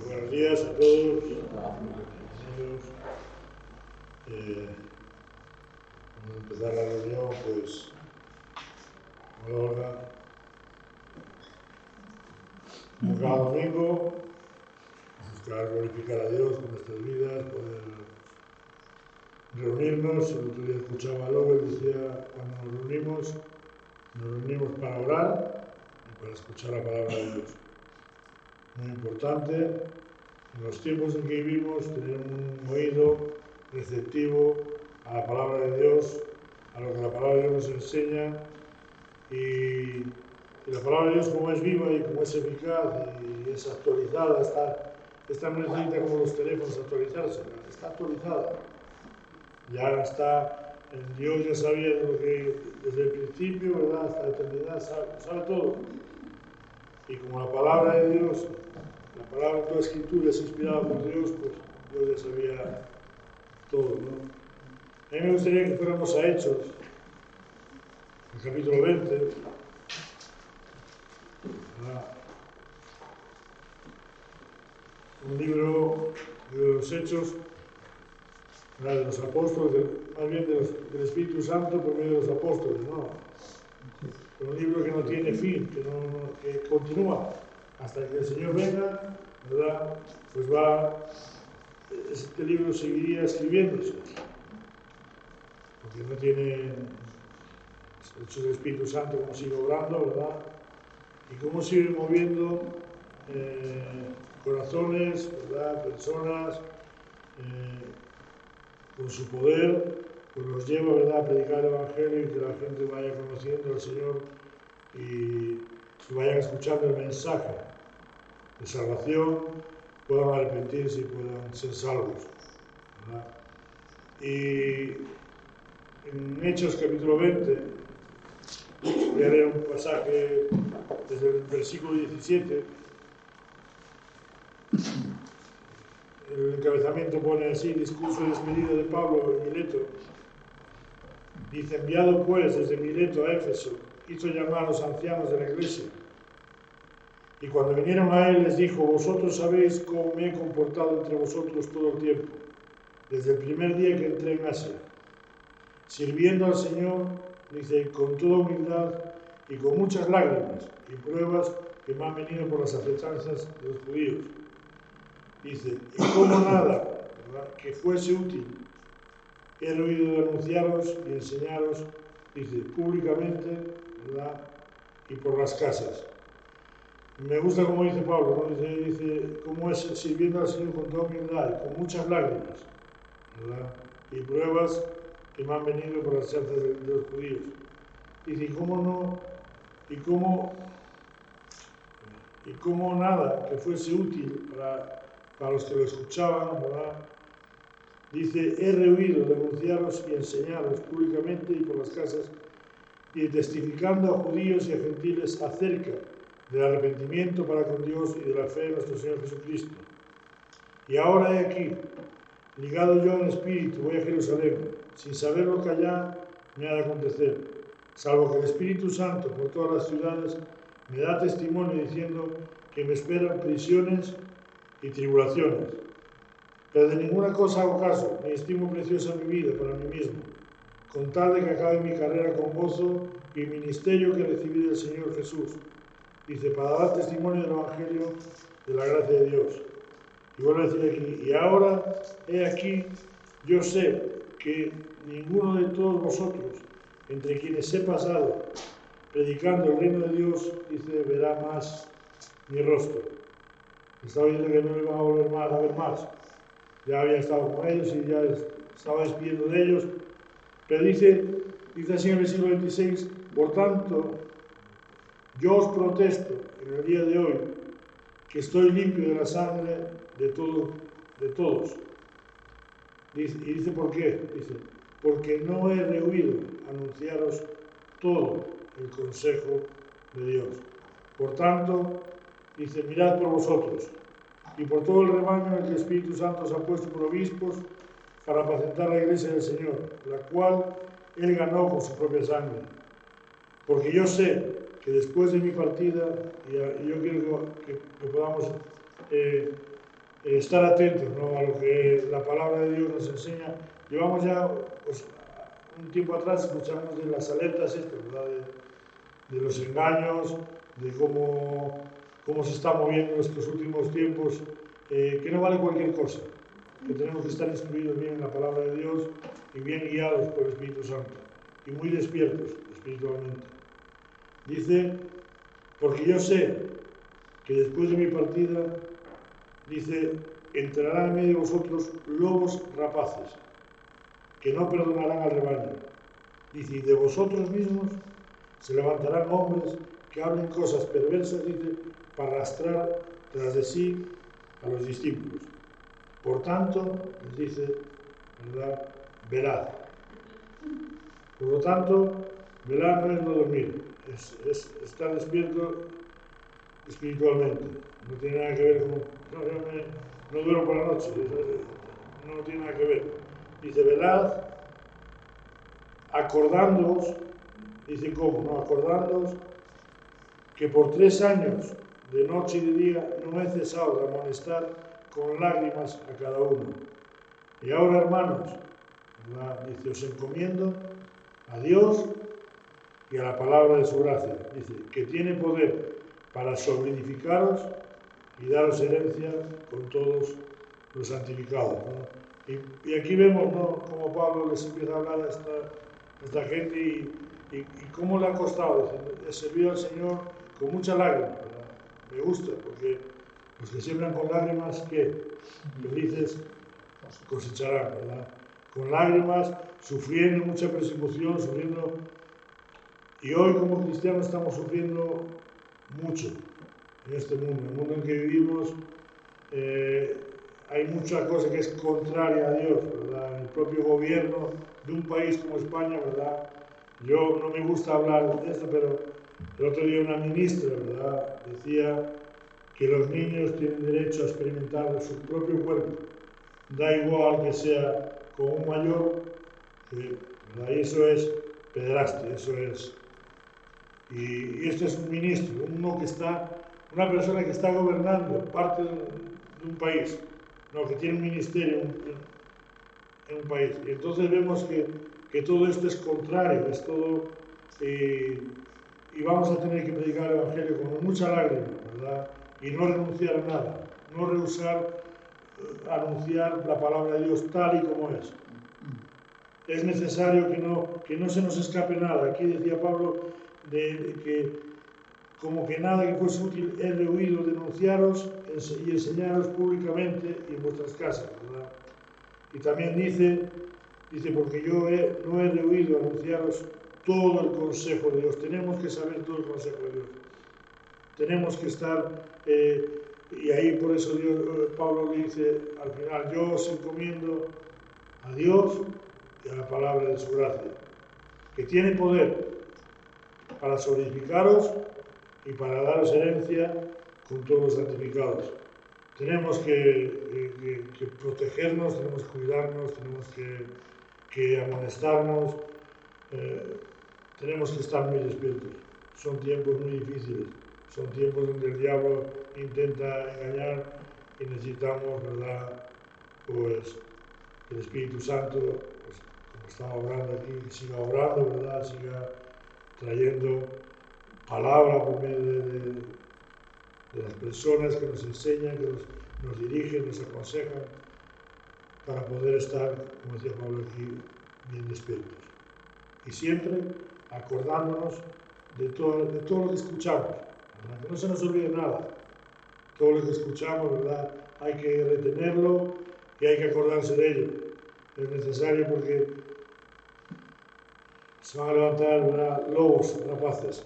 Buenos días a todos. Bienvenidos. Vamos a empezar la reunión, pues, con Olga. Como cada domingo, buscar glorificar a Dios con nuestras vidas, poder reunirnos. El otro día escuchaba a Lobo y decía, cuando nos reunimos para orar y para escuchar la palabra de Dios. Muy importante, en los tiempos en que vivimos, tener un oído receptivo a la palabra de Dios, a lo que la palabra de Dios nos enseña, y la palabra de Dios, como es viva y como es eficaz y es actualizada, esta no necesita como los teléfonos actualizarse, está actualizada. Ya está, Dios ya sabía de lo que desde el principio, ¿verdad?, hasta la eternidad, sabe todo. Y como la palabra de Dios, la palabra de toda escritura es inspirada por Dios, pues Dios ya sabía todo, ¿no? A mí me gustaría que fuéramos a Hechos, el capítulo 20. Un libro de los Hechos, de los apóstoles, más bien del Espíritu Santo por medio de los apóstoles, ¿no? Un libro que no tiene fin, que continúa hasta que el Señor venga, ¿verdad? Pues este libro seguiría escribiéndose, porque no tiene hecho el Espíritu Santo como sigue obrando, ¿verdad? Y cómo sigue moviendo corazones, ¿verdad?, personas, con su poder, pues los lleva, ¿verdad?, a predicar el Evangelio y que la gente vaya conociendo al Señor y vayan escuchando el mensaje de salvación, puedan arrepentirse y puedan ser salvos, ¿verdad? Y en Hechos capítulo 20, voy a leer un pasaje desde el versículo 17. El encabezamiento pone así: discurso de despedida de Pablo en Mileto. Dice: enviado pues desde Mileto a Éfeso, hizo llamar a los ancianos de la iglesia. Y cuando vinieron a él les dijo: vosotros sabéis cómo me he comportado entre vosotros todo el tiempo, desde el primer día que entré en Asia, sirviendo al Señor, dice, con toda humildad y con muchas lágrimas y pruebas que me han venido por las acechanzas de los judíos. Dice, y como nada, ¿verdad?, que fuese útil, he oído de anunciaros y enseñaros, dice, públicamente, ¿verdad?, y por las casas. Me gusta como dice Pablo, ¿no? Dice cómo es sirviendo al Señor con toda humildad y con muchas lágrimas, ¿verdad?, y pruebas que me han venido por las chanzas de los judíos. Dice, y cómo nada que fuese útil para los que lo escuchaban, ¿verdad? Dice, he rehuido de anunciaros y enseñaros públicamente y por las casas, y testificando a judíos y a gentiles acerca del arrepentimiento para con Dios y de la fe en nuestro Señor Jesucristo. Y ahora he aquí, ligado yo en espíritu, voy a Jerusalén, sin saber lo que allá me ha de acontecer, salvo que el Espíritu Santo por todas las ciudades me da testimonio diciendo que me esperan prisiones y tribulaciones. Pero de ninguna cosa hago caso, ni estimo preciosa mi vida para mí mismo, con tal de que acabe mi carrera con gozo y el ministerio que recibí del Señor Jesús. Dice, para dar testimonio del Evangelio de la gracia de Dios. Y vuelve a decir aquí, y ahora, he aquí, yo sé que ninguno de todos vosotros, entre quienes he pasado, predicando el reino de Dios, dice, verá más mi rostro. Estaba diciendo que no le van a volver más a ver más. Ya había estado con ellos y ya estaba despidiendo de ellos. Pero dice así en el versículo 26, por tanto, yo os protesto en el día de hoy que estoy limpio de la sangre de todos. Y dice, ¿por qué? Dice, porque no he rehuido anunciaros todo el consejo de Dios. Por tanto, dice, mirad por vosotros y por todo el rebaño en el que el Espíritu Santo os ha puesto por obispos para apacentar la iglesia del Señor, la cual Él ganó con su propia sangre. Porque yo sé que después de mi partida, y yo quiero que podamos estar atentos, ¿no?, a lo que la palabra de Dios nos enseña. Llevamos ya, pues, un tiempo atrás escuchamos de las alertas estas, ¿verdad?, de los engaños, de cómo se está moviendo en estos últimos tiempos, que no vale cualquier cosa, que tenemos que estar instruidos bien en la palabra de Dios y bien guiados por el Espíritu Santo y muy despiertos espiritualmente. Dice, porque yo sé que después de mi partida, dice, entrarán en medio de vosotros lobos rapaces, que no perdonarán al rebaño. Dice, y de vosotros mismos se levantarán hombres que hablen cosas perversas, dice, para arrastrar tras de sí a los discípulos. Por tanto, les dice, ¿verdad?, velad. Por lo tanto, velar no es no dormir, es estar despierto espiritualmente. No tiene nada que ver con, no duermo por la noche, no tiene nada que ver. Dice, velad, acordándoos, dice cómo, no, acordándoos que por 3 años, de noche y de día, no he cesado de amonestar con lágrimas a cada uno. Y ahora, hermanos, ¿verdad?, dice, os encomiendo a Dios y a la palabra de su gracia. Dice, que tiene poder para solidificaros y daros herencia con todos los santificados, ¿no? Y aquí vemos, ¿no?, cómo Pablo les empieza a hablar a esta gente y cómo le ha costado. Dice, he servido al Señor con mucha lágrima, ¿verdad? Me gusta, porque los que siembran con lágrimas, ¿qué? Felices cosecharán, ¿verdad? Con lágrimas, sufriendo mucha persecución, sufriendo. Y hoy como cristianos estamos sufriendo mucho en este mundo. En el mundo en que vivimos hay mucha cosa que es contraria a Dios, ¿verdad? En el propio gobierno de un país como España, ¿verdad? Yo no me gusta hablar de esto, pero el otro día una ministra, ¿verdad?, decía que los niños tienen derecho a experimentar su propio cuerpo. Da igual que sea con un mayor, ¿verdad? Y eso es pederastia, eso es. Y este es un ministro, una persona que está gobernando parte de un país, no, que tiene un ministerio en un país. Y entonces vemos que todo esto es contrario, es todo, y vamos a tener que predicar el Evangelio con mucha lágrima, ¿verdad? Y no renunciar a nada, no rehusar anunciar la palabra de Dios tal y como es. Es necesario que no se nos escape nada. Aquí decía Pablo de que como que nada que fuese útil he rehuido denunciaros y enseñaros públicamente y en vuestras casas, ¿verdad? Y también dice porque yo no he rehuido anunciaros todo el consejo de Dios. Tenemos que saber todo el consejo de Dios. Tenemos que estar, y ahí por eso Pablo dice al final, yo os encomiendo a Dios y a la palabra de su gracia, que tiene poder para solidificaros y para daros herencia con todos los santificados. Tenemos que protegernos, tenemos que cuidarnos, tenemos que amonestarnos, tenemos que estar muy despiertos. Son tiempos muy difíciles, son tiempos donde el diablo intenta engañar y necesitamos, ¿verdad?, pues el Espíritu Santo, pues, como estaba obrando aquí, que siga obrando, ¿verdad?, siga trayendo palabra por medio de las personas que nos enseñan, que nos dirigen, nos aconsejan, para poder estar, como decía Pablo aquí, bien despiertos. Y siempre acordándonos de todo lo que escuchamos, ¿verdad? Que no se nos olvide nada. Todo lo que escuchamos, ¿verdad?, hay que retenerlo y hay que acordarse de ello. Es necesario porque se van a levantar, ¿verdad?, lobos rapaces.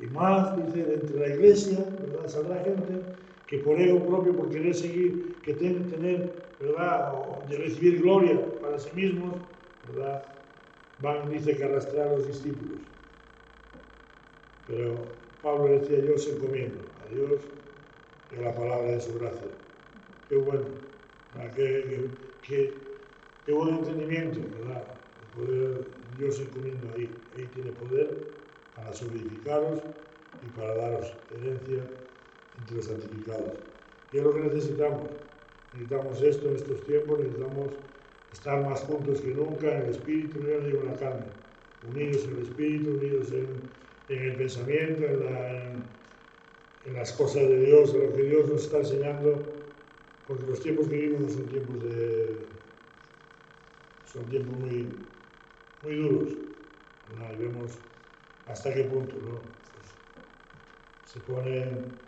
Y más, dice, entre la iglesia, ¿verdad?, saldrá gente que por ego propio, por querer seguir, que tener, ¿verdad?, o de recibir gloria para sí mismos, ¿verdad?, dice que arrastrar a los discípulos. Pero Pablo decía, yo os encomiendo a Dios y a la palabra de su gracia. Qué bueno, qué buen entendimiento, ¿verdad? El poder, Dios encomiendo ahí tiene poder para solidificaros y para daros herencia entre los santificados. Y es lo que necesitamos. Necesitamos esto en estos tiempos, necesitamos estar más juntos que nunca en el espíritu, no digo en la carne, unidos en el espíritu, unidos en el pensamiento, en las cosas de Dios, en lo que Dios nos está enseñando, porque los tiempos que vivimos son tiempos muy, muy duros, ¿no? Y vemos hasta qué punto, ¿no? Pues se ponen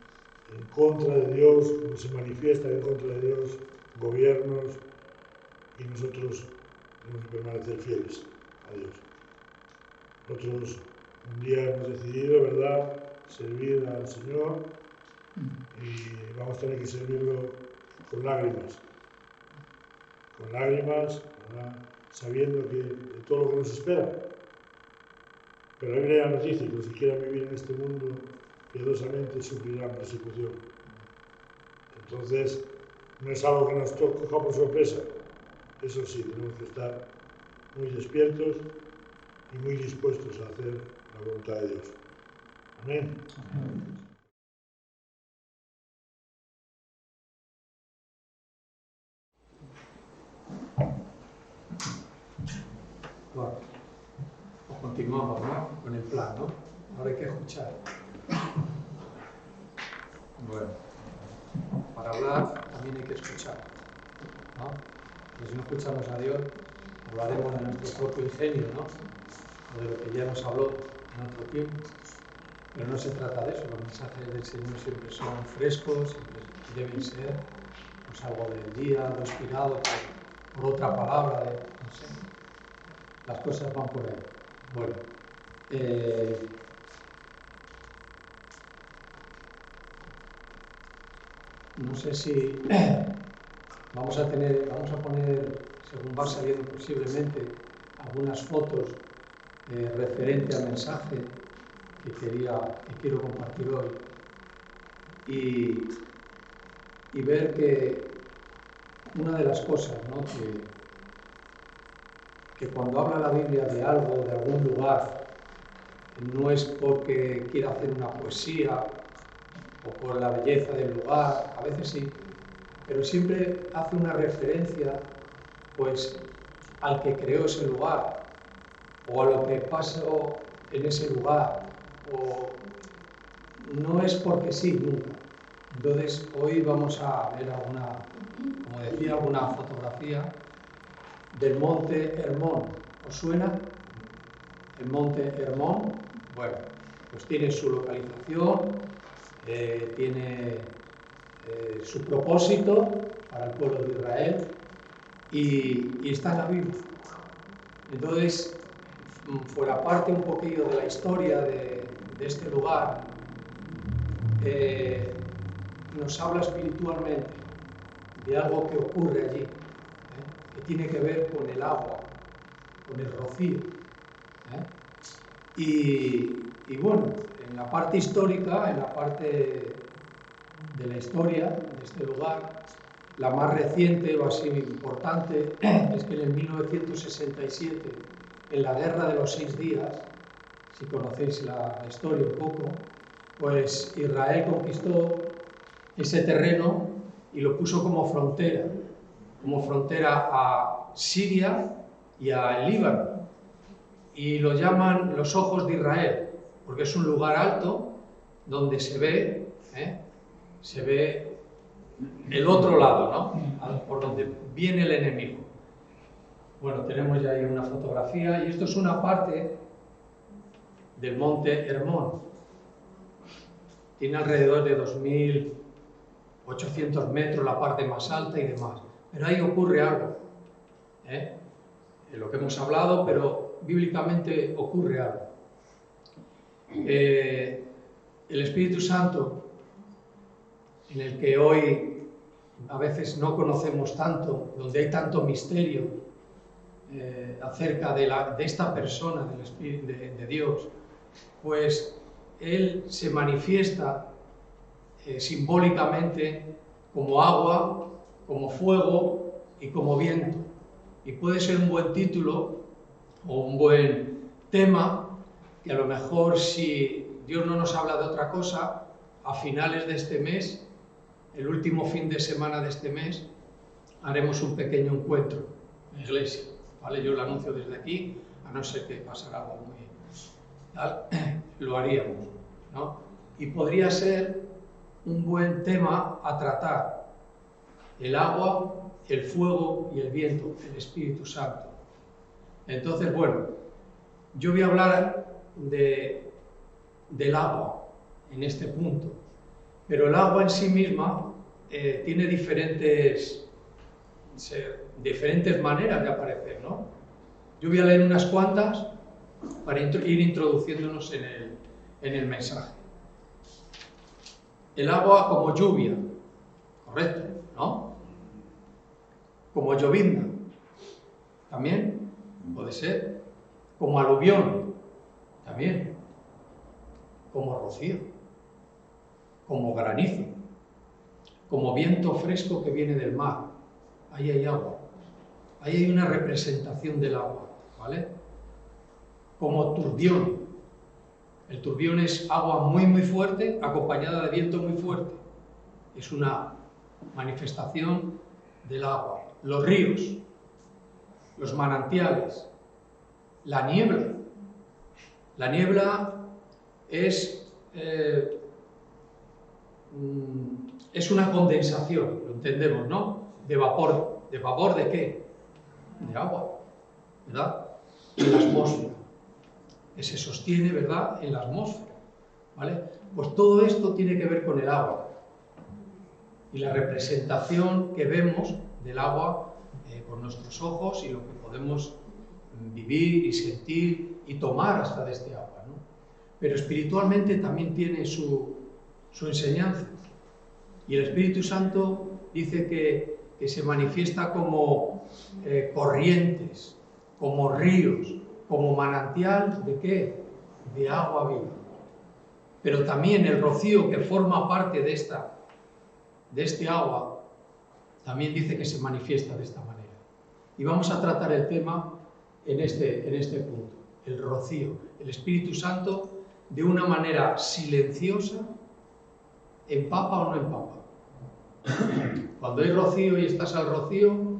en contra de Dios, se manifiestan en contra de Dios gobiernos, y nosotros tenemos que permanecer fieles a Dios. Nosotros un día hemos decidido, ¿verdad?, servir al Señor, y vamos a tener que servirlo con lágrimas, ¿verdad?, sabiendo que de todo lo que nos espera. Pero la Biblia ya nos dice que los que quieran vivir en este mundo piadosamente sufrirán persecución. Entonces, no es algo que nos coja por sorpresa. Eso sí, tenemos que estar muy despiertos y muy dispuestos a hacer la voluntad de Dios. Amén. Amén. Bueno, pues continuamos, ¿no?, con el plan, ¿no? Ahora hay que escuchar. Bueno, para hablar también hay que escuchar, ¿no? Porque si no escuchamos a Dios, hablaremos de nuestro propio ingenio, ¿no?, o de lo que ya nos habló en otro tiempo. Pero no se trata de eso, los mensajes del Señor siempre son frescos, siempre deben ser pues, algo del día, algo inspirado por otra palabra, no sé. Las cosas van por ahí. Bueno, no sé si vamos a poner, según va saliendo posiblemente, algunas fotos referente al mensaje que quiero compartir hoy y ver que una de las cosas, ¿no?, que cuando habla la Biblia de algo, de algún lugar, no es porque quiera hacer una poesía o por la belleza del lugar, a veces sí, pero siempre hace una referencia pues al que creó ese lugar o a lo que pasó en ese lugar, o no es porque sí, nunca. Entonces hoy vamos a ver como decía, alguna fotografía del monte Hermón. ¿Os suena? El monte Hermón, bueno, pues tiene su localización, tiene su propósito para el pueblo de Israel y está en la Biblia. Entonces, fuera parte un poquillo de la historia de este lugar, nos habla espiritualmente de algo que ocurre allí, que tiene que ver con el agua, con el rocío. Y bueno, en la parte histórica, en la parte de la historia de este lugar, la más reciente o así importante es que en el 1967, en la Guerra de los 6 días, si conocéis la historia un poco, pues Israel conquistó ese terreno y lo puso como frontera a Siria y al Líbano. Y lo llaman los ojos de Israel, porque es un lugar alto donde se ve el otro lado, ¿no?, por donde viene el enemigo. Bueno, tenemos ya ahí una fotografía y esto es una parte del monte Hermón. Tiene alrededor de 2.800 metros la parte más alta y demás. Pero ahí ocurre algo, en lo que hemos hablado, pero bíblicamente ocurre algo. El Espíritu Santo, en el que hoy a veces no conocemos tanto, donde hay tanto misterio acerca de esta persona, del Espíritu de Dios, pues Él se manifiesta simbólicamente como agua, como fuego y como viento. Y puede ser un buen título o un buen tema que a lo mejor, si Dios no nos habla de otra cosa, a finales de este mes el último fin de semana de este mes haremos un pequeño encuentro en la iglesia, ¿vale? Yo lo anuncio desde aquí, a no ser que pasara algo muy tal, lo haríamos, ¿no? Y podría ser un buen tema a tratar: el agua, el fuego y el viento, el Espíritu Santo. Entonces, bueno, yo voy a hablar del agua en este punto, pero el agua en sí misma tiene diferentes maneras de aparecer, ¿no? Yo voy a leer unas cuantas para ir introduciéndonos en el mensaje. El agua como lluvia, correcto, ¿no? Como llovizna, también puede ser. Como aluvión, también. Como rocío, como granizo, como viento fresco que viene del mar. Ahí hay agua. Ahí hay una representación del agua, ¿vale? Como turbión. El turbión es agua muy, muy fuerte, acompañada de viento muy fuerte. Es una manifestación del agua. Los ríos, los manantiales, la niebla. La niebla es una condensación, lo entendemos, ¿no? De vapor. ¿De vapor de qué? De agua, ¿verdad? En la atmósfera. Que se sostiene, ¿verdad?, en la atmósfera, ¿vale? Pues todo esto tiene que ver con el agua y la representación que vemos del agua con nuestros ojos y lo que podemos vivir y sentir y tomar hasta de este agua, ¿no? Pero espiritualmente también tiene su enseñanza, y el Espíritu Santo dice que se manifiesta como corrientes, como ríos, como manantial ¿de qué? De agua viva. Pero también el rocío que forma parte de este agua, también dice que se manifiesta de esta manera. Y vamos a tratar el tema en este punto. El rocío, el Espíritu Santo, de una manera silenciosa, ¿empapa o no empapa? Cuando hay rocío y estás al rocío,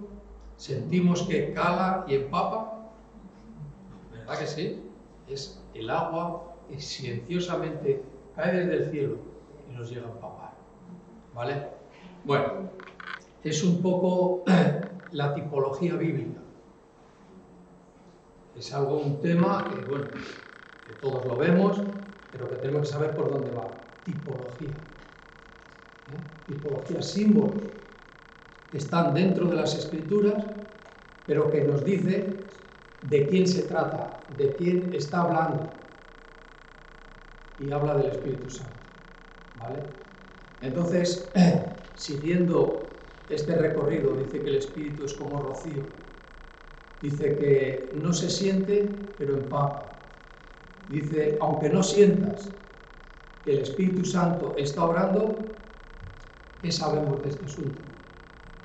sentimos que cala y empapa. ¿Verdad que sí? Es el agua que silenciosamente cae desde el cielo y nos llega a empapar, ¿vale? Bueno, es un poco la tipología bíblica. Es un tema que, bueno, que todos lo vemos, pero que tenemos que saber por dónde va. Tipología. Tipología, símbolos que están dentro de las Escrituras, pero que nos dice de quién se trata, de quién está hablando. Y habla del Espíritu Santo, ¿vale? Entonces, siguiendo este recorrido, dice que el Espíritu es como rocío. Dice que no se siente, pero empapa. Dice, aunque no sientas que el Espíritu Santo está obrando, ¿qué sabemos de este asunto?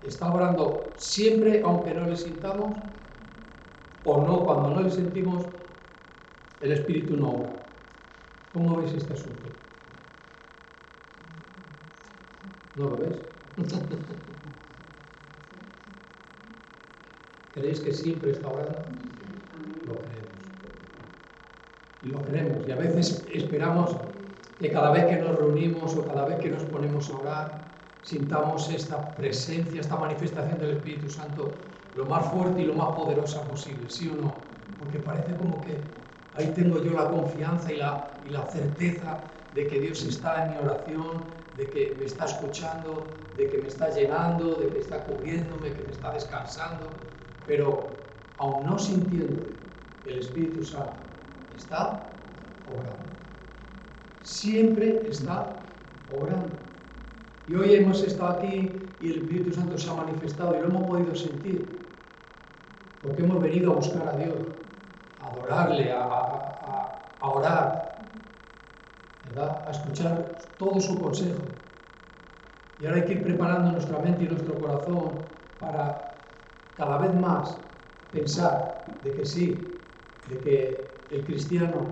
¿Está obrando siempre, aunque no le sintamos? ¿O no, cuando no le sentimos, el Espíritu no obra? ¿Cómo veis este asunto? ¿No lo ves? ¿Creéis que siempre está orando? Lo creemos. Y lo creemos. Y a veces esperamos que cada vez que nos reunimos o cada vez que nos ponemos a orar, sintamos esta presencia, esta manifestación del Espíritu Santo lo más fuerte y lo más poderosa posible, ¿sí o no? Porque parece como que ahí tengo yo la confianza y la certeza de que Dios está en mi oración, de que me está escuchando, de que me está llenando, de que está cubriéndome, que me está descansando. Pero aún no sintiendo, el Espíritu Santo está obrando. Siempre está obrando. Y hoy hemos estado aquí y el Espíritu Santo se ha manifestado y lo hemos podido sentir, porque hemos venido a buscar a Dios, a adorarle, a orar, ¿verdad? A escuchar todo su consejo. Y ahora hay que ir preparando nuestra mente y nuestro corazón para cada vez más pensar de que sí, de que el cristiano,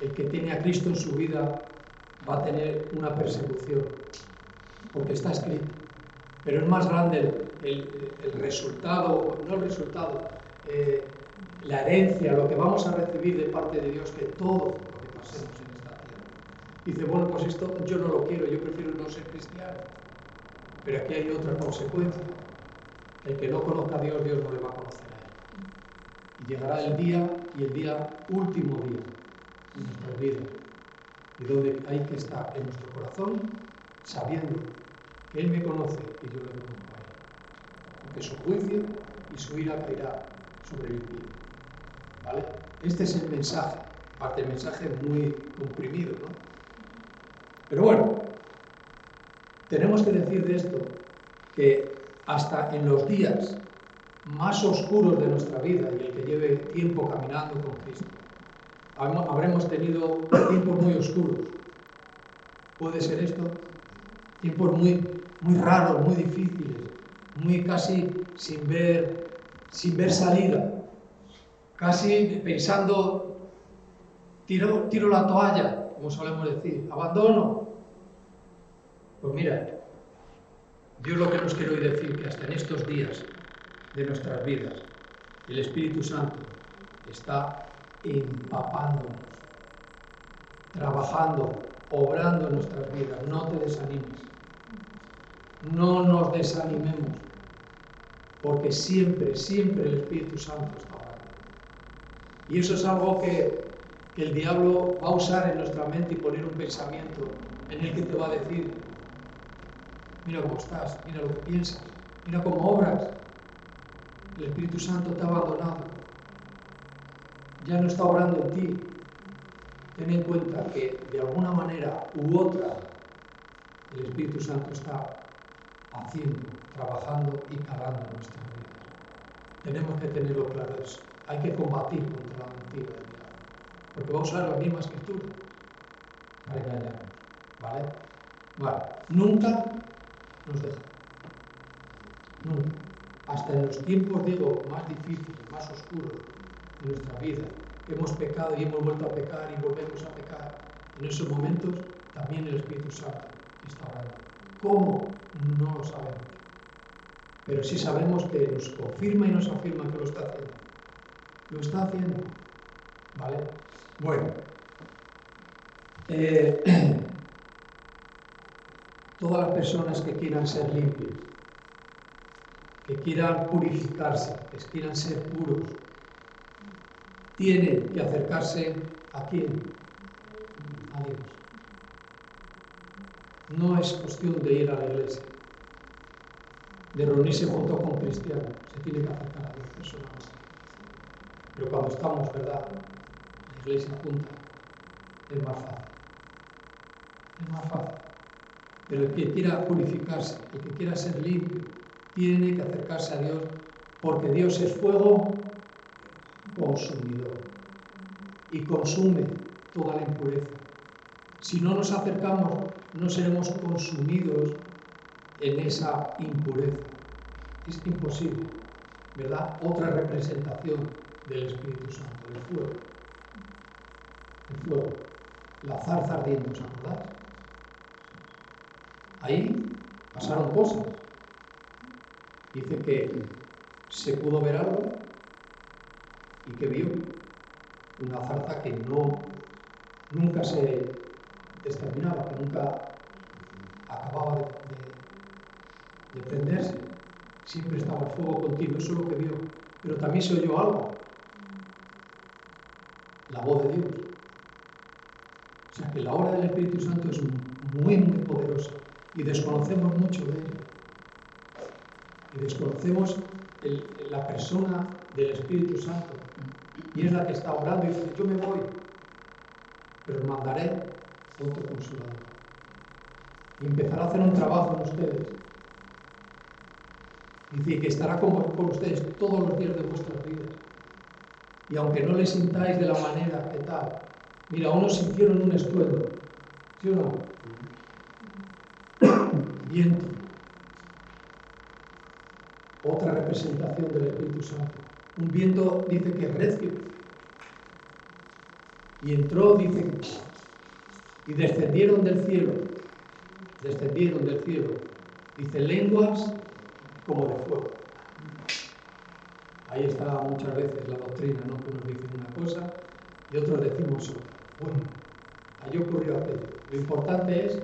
el que tiene a Cristo en su vida, va a tener una persecución. porque está escrito. Pero es más grande el resultado, no el resultado, la herencia, lo que vamos a recibir de parte de Dios, que todo lo que pasemos en esta tierra. Dice, bueno, pues esto yo no lo quiero, yo prefiero no ser cristiano. Pero aquí hay otra consecuencia. El que no conozca a Dios, Dios no le va a conocer a él. Y llegará el día, y el día último día de nuestras vidas, y donde hay que estar en nuestro corazón, sabiendo que Él me conoce y yo le conozco a Él. Porque su juicio y su ira caerá sobre el impío. ¿Vale? Este es el mensaje, parte del mensaje muy comprimido, ¿no? Pero bueno, tenemos que decir de esto que hasta en los días más oscuros de nuestra vida y el que lleve tiempo caminando con Cristo, habremos tenido tiempos muy oscuros. ¿Puede ser esto? Tiempos muy raros, muy difíciles, muy casi sin ver salida, casi pensando, tiro la toalla, como solemos decir, abandono. Pues mira, Dios lo que nos quiere hoy decir que hasta en estos días de nuestras vidas, el Espíritu Santo está empapándonos, trabajando, obrando en nuestras vidas. No te desanimes, no nos desanimemos, porque siempre, siempre el Espíritu Santo está obrando. Y eso es algo que el diablo va a usar en nuestra mente y poner un pensamiento en el que te va a decir, mira cómo estás, mira lo que piensas, mira cómo obras. El Espíritu Santo te ha abandonado, ya no está obrando en ti. Ten en cuenta que de alguna manera u otra el Espíritu Santo está haciendo, trabajando y calando en nuestras vidas. Tenemos que tenerlo claro eso. Hay que combatir contra la mentira del diablo, porque va a usar la misma escritura para engañarnos. ¿Vale? Nunca nos deja. Nunca. Hasta en los tiempos, digo, más difíciles, más oscuros de nuestra vida, que hemos pecado y hemos vuelto a pecar y volvemos a pecar, en esos momentos también el Espíritu Santo está obrando. ¿Cómo? No lo sabemos. Pero sí sabemos que nos confirma y nos afirma que lo está haciendo. Lo está haciendo. ¿Vale? Bueno. Todas las personas que quieran ser limpios, que quieran purificarse, que quieran ser puros, tienen que acercarse ¿a quién? A Dios. No es cuestión de ir a la iglesia, de reunirse junto con cristianos, se tiene que acercar a Dios personalmente. Pero cuando estamos, ¿verdad?, la iglesia junta, es más fácil. Es más fácil. Pero el que quiera purificarse, el que quiera ser limpio, tiene que acercarse a Dios, porque Dios es fuego consumidor y consume toda la impureza. Si no nos acercamos, no seremos consumidos en esa impureza. Es imposible, ¿verdad? Otra representación del Espíritu Santo, el fuego. El fuego. La zarza ardiendo, ¿os acordáis? Ahí pasaron cosas. Dice que se pudo ver algo y que vio una zarza que nunca se exterminaba, que nunca acababa de prenderse. Siempre estaba el fuego continuo, eso es lo que vio. Pero también se oyó algo. La voz de Dios. O sea que la obra del Espíritu Santo es muy, muy poderosa y desconocemos mucho de ella. Y desconocemos la persona del Espíritu Santo. Y es la que está orando y dice, yo me voy, pero mandaré otro consolador. Y empezará a hacer un trabajo en ustedes. Dice que estará con ustedes todos los días de vuestras vidas. Y aunque no le sintáis de la manera que tal, mira, unos sintieron un estruendo, ¿sí o no? Viento. Otra representación del Espíritu Santo. Un viento, dice que es recio. Y entró, dice, y descendieron del cielo descendieron del cielo. Dice, lenguas como de fuego. Ahí está muchas veces la doctrina, ¿no? Que unos dicen una cosa y otros decimos otra. Bueno, allí ocurrió aquello. Lo importante es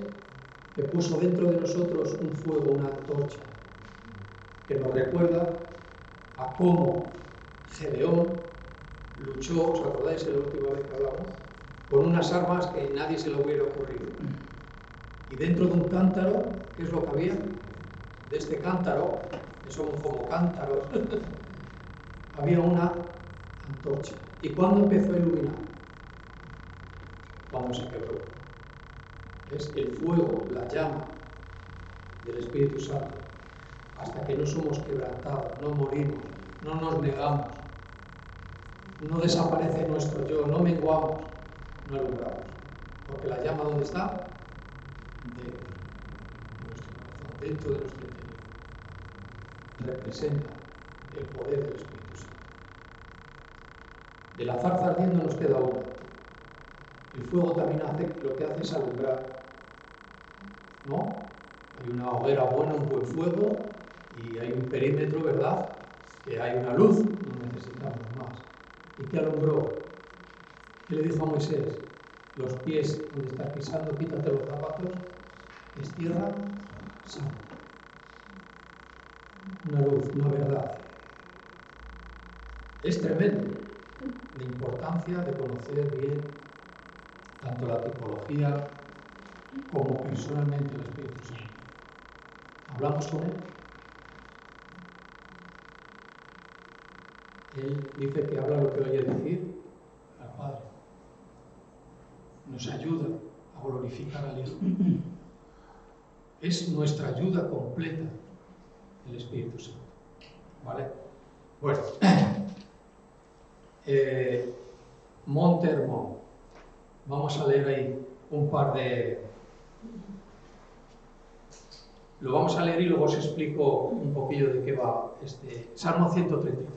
que puso dentro de nosotros un fuego, una antorcha, que nos recuerda a cómo Gedeón luchó, ¿os acordáis de la última vez que hablamos? Con unas armas que nadie se le hubiera ocurrido. Y dentro de un cántaro, ¿qué es lo que había? De este cántaro, que son como cántaros, había una antorcha. ¿Y cuándo empezó a iluminar? Cuando se quebró. Es el fuego, la llama del Espíritu Santo. Hasta que no somos quebrantados, no morimos, no nos negamos, no desaparece nuestro yo, no menguamos, no alumbramos. Porque la llama, ¿dónde está? Dentro de nuestro corazón, dentro de nuestro interior. Representa el poder del Espíritu Santo. De la zarza ardiendo nos queda una. El fuego también lo que hace es alumbrar, ¿no? Hay una hoguera buena, un buen fuego, y hay un perímetro, ¿verdad? Que hay una luz, no necesitamos más. ¿Y qué alumbró? ¿Qué le dijo a Moisés? Los pies donde estás pisando, quítate los zapatos, es tierra santa. Una luz, una verdad. Es tremendo la importancia de conocer bien tanto la tipología como personalmente el Espíritu Santo. ¿Hablamos con él? Él dice que habla lo que oye decir al Padre. Nos ayuda a glorificar al Hijo. Es nuestra ayuda completa el Espíritu Santo. ¿Vale? Bueno. Monte Hermón. Vamos a leer ahí un par de... Lo vamos a leer y luego os explico un poquillo de qué va este Salmo 133.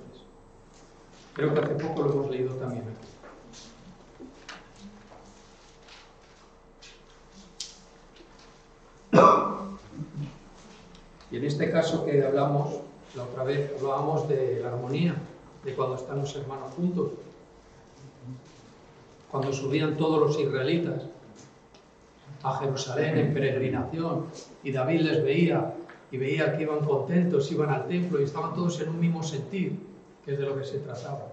Creo que hace poco lo hemos leído también aquí. Y en este caso que hablamos, la otra vez hablábamos de la armonía, de cuando están los hermanos juntos, cuando subían todos los israelitas a Jerusalén en peregrinación y David les veía y veía que iban contentos, iban al templo y estaban todos en un mismo sentir, que es de lo que se trataba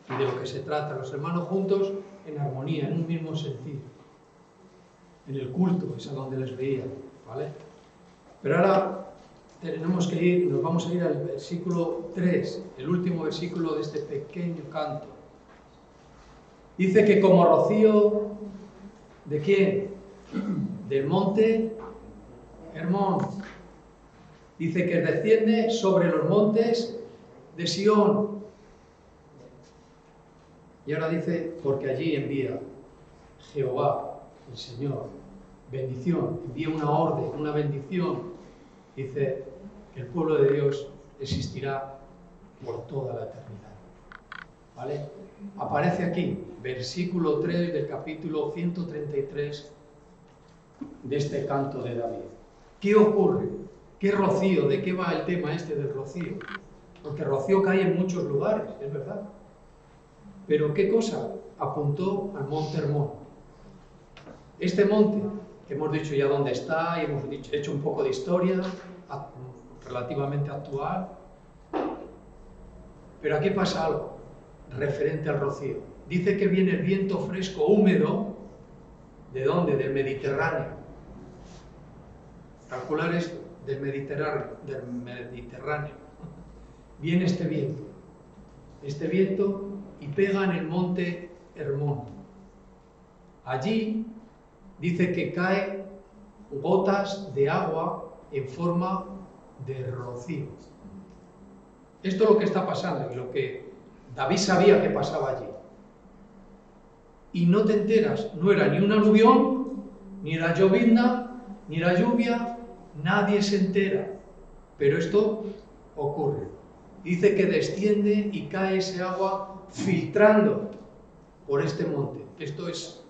y de lo que se trata, los hermanos juntos en armonía, en un mismo sentir, en el culto, es a donde les veía, ¿vale? Pero ahora tenemos que ir, nos vamos a ir al versículo 3, el último versículo de este pequeño canto. Dice que como rocío, ¿de quién? Del monte Hermón. Dice que desciende sobre los montes de Sión. Y ahora dice, porque allí envía Jehová, el Señor, bendición, envía una orden, una bendición. Dice que el pueblo de Dios existirá por toda la eternidad. ¿Vale? Aparece aquí, versículo 3 del capítulo 133 de este canto de David. ¿Qué ocurre? ¿Qué rocío? ¿De qué va el tema este del rocío? Porque rocío cae en muchos lugares, es verdad. Pero ¿qué cosa? Apuntó al monte Hermón. Este monte, que hemos dicho ya dónde está y hemos hecho un poco de historia relativamente actual. Pero aquí pasa algo referente al rocío. Dice que viene el viento fresco húmedo. ¿De dónde? Del Mediterráneo. Calcular esto, del Mediterráneo. Viene este viento y pega en el monte Hermón. Allí dice que caen gotas de agua en forma de rocío. Esto es lo que está pasando y lo que David sabía que pasaba allí. Y no te enteras, no era ni un aluvión, ni la llovizna, ni la lluvia, nadie se entera. Pero esto ocurre. Dice que desciende y cae ese agua filtrando por este monte. Esto es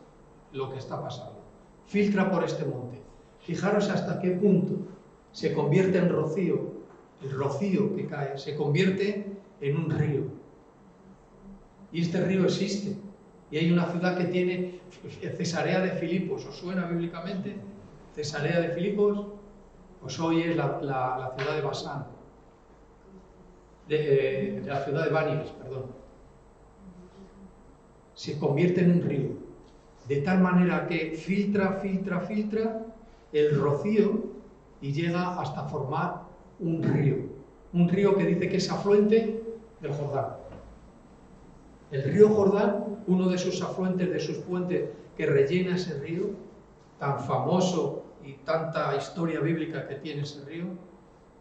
lo que está pasando. Filtra por este monte. Fijaros hasta qué punto se convierte en rocío, el rocío que cae, se convierte en un río. Y este río existe. Y hay una ciudad que tiene Cesarea de Filipos. ¿Os suena bíblicamente? Cesarea de Filipos, pues hoy es la ciudad de Basán. La ciudad de Banias, perdón. Se convierte en un río. De tal manera que filtra el rocío y llega hasta formar un río. Un río que dice que es afluente del Jordán. El río Jordán, uno de sus afluentes, de sus fuentes que rellena ese río, tan famoso y tanta historia bíblica que tiene ese río,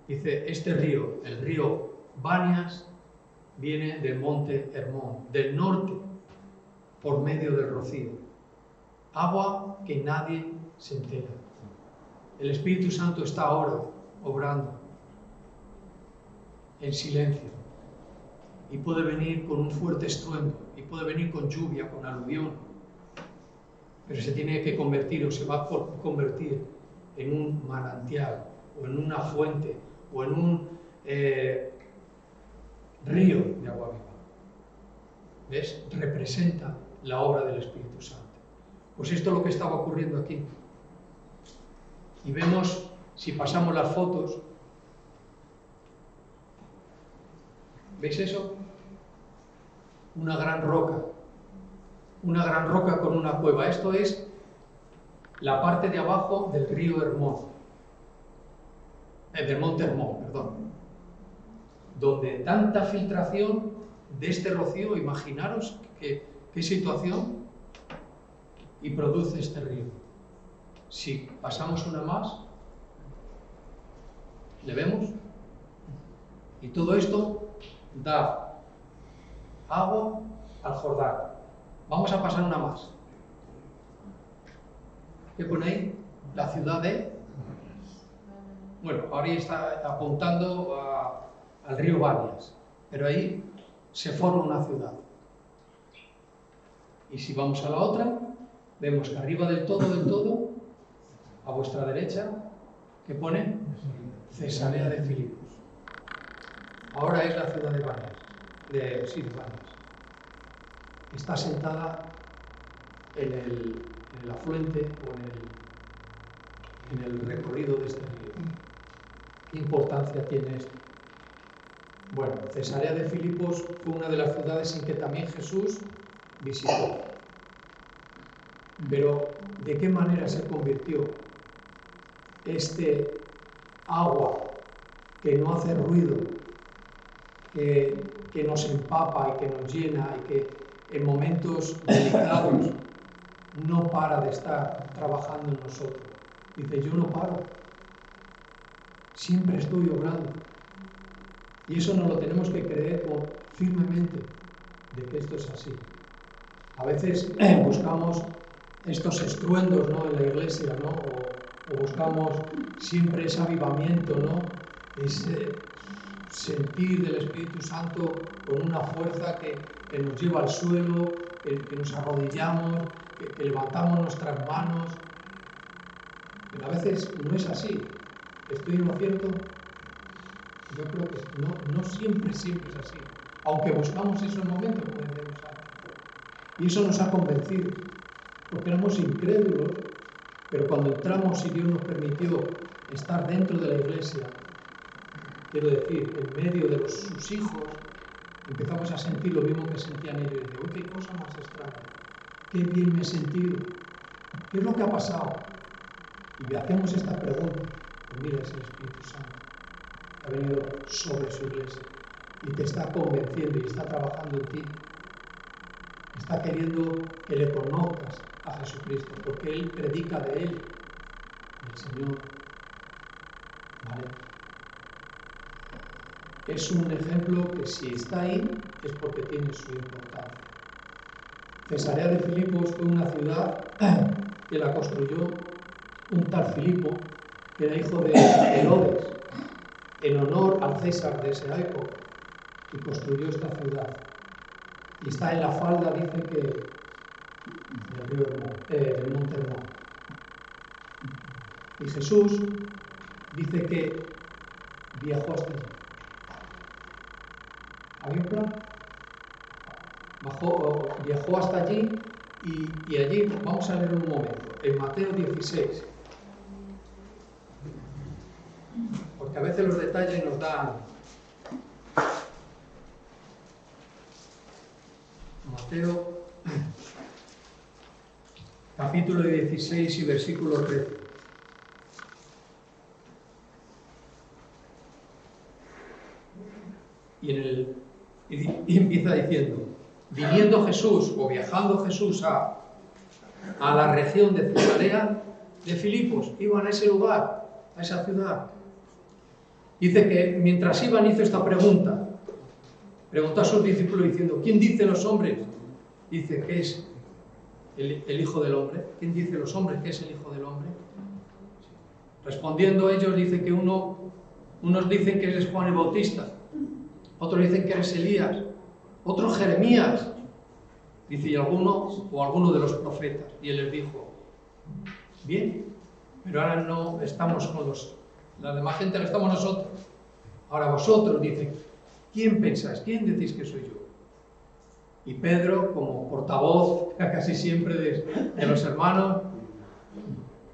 dice, este río, el río Banias, viene del monte Hermón, del norte, por medio del rocío. Agua que nadie se entera. El Espíritu Santo está ahora obrando en silencio y puede venir con un fuerte estruendo y puede venir con lluvia, con aluvión, pero se tiene que convertir o se va a convertir en un manantial o en una fuente o en un río de agua viva. ¿Ves? Representa la obra del Espíritu Santo. Pues esto es lo que estaba ocurriendo aquí. Y vemos, si pasamos las fotos, ¿veis eso? Una gran roca con una cueva. Esto es la parte de abajo del río Hermón, del monte Hermón, perdón, donde tanta filtración de este rocío, imaginaros qué situación, y produce este río. Si pasamos una más, ¿le vemos? Y todo esto da agua al Jordán. Vamos a pasar una más. ¿Qué pone ahí? La ciudad de... Bueno, ahora está apuntando al río Banias, pero ahí se forma una ciudad. Y si vamos a la otra, vemos que arriba del todo, a vuestra derecha, ¿qué pone? Cesarea de Filipos. Ahora es la ciudad de Banias, de Banias. Está sentada en el afluente o en el recorrido de este río. ¿Qué importancia tiene esto? Bueno, Cesarea de Filipos fue una de las ciudades en que también Jesús visitó. Pero, ¿de qué manera se convirtió este agua que no hace ruido, que nos empapa y que nos llena y que en momentos delicados no para de estar trabajando en nosotros? Dice, yo no paro, siempre estoy obrando. Y eso nos lo tenemos que creer firmemente, de que esto es así. A veces buscamos estos estruendos, ¿no?, en la iglesia, ¿no?, o buscamos siempre ese avivamiento, ¿no?, ese sentir del Espíritu Santo con una fuerza que nos lleva al suelo, que nos arrodillamos, que levantamos nuestras manos. Pero a veces no es así. ¿Estoy en lo cierto? Yo creo que no siempre es así. Aunque buscamos esos momentos, como decíamos antes. Y eso nos ha convencido, porque éramos incrédulos, pero cuando entramos y Dios nos permitió estar dentro de la iglesia, quiero decir, en medio de sus hijos, empezamos a sentir lo mismo que sentían ellos. Y digo, qué cosa más extraña, qué bien me he sentido, ¿qué es lo que ha pasado? Y le hacemos esta pregunta, pues mira, es el Espíritu Santo, que ha venido sobre su iglesia y te está convenciendo y está trabajando en ti. Está queriendo que le conozcas a Jesucristo, porque Él predica de Él, del Señor. ¿Vale? Es un ejemplo que si está ahí es porque tiene su importancia. Cesarea de Filipos fue una ciudad que la construyó un tal Filipo, que era hijo de Herodes, en honor al César de esa época, y construyó esta ciudad. Y está en la falda, dice que, del monte Hermón. Y Jesús dice que viajó hasta allí. ¿Había un plan? Viajó hasta allí y allí, vamos a leer un momento, en Mateo 16. Porque a veces los detalles nos dan. Mateo, capítulo 16 y versículo 13. Y empieza diciendo, viniendo Jesús o viajando Jesús a la región de Cesarea de Filipos, iban a ese lugar, a esa ciudad. Dice que mientras iban hizo esta pregunta. Preguntó a sus discípulos diciendo, ¿quién dice los hombres? Dice que es el Hijo del Hombre. ¿Quién dice los hombres que es el Hijo del Hombre? Respondiendo ellos, dice que unos dicen que eres Juan el Bautista, otros dicen que eres Elías, otros Jeremías, dice, y alguno de los profetas. Y él les dijo, bien, pero ahora no estamos con la demás gente, ahora estamos nosotros. Ahora vosotros, dice, ¿quién pensáis? ¿Quién decís que soy yo? Y Pedro, como portavoz casi siempre de los hermanos,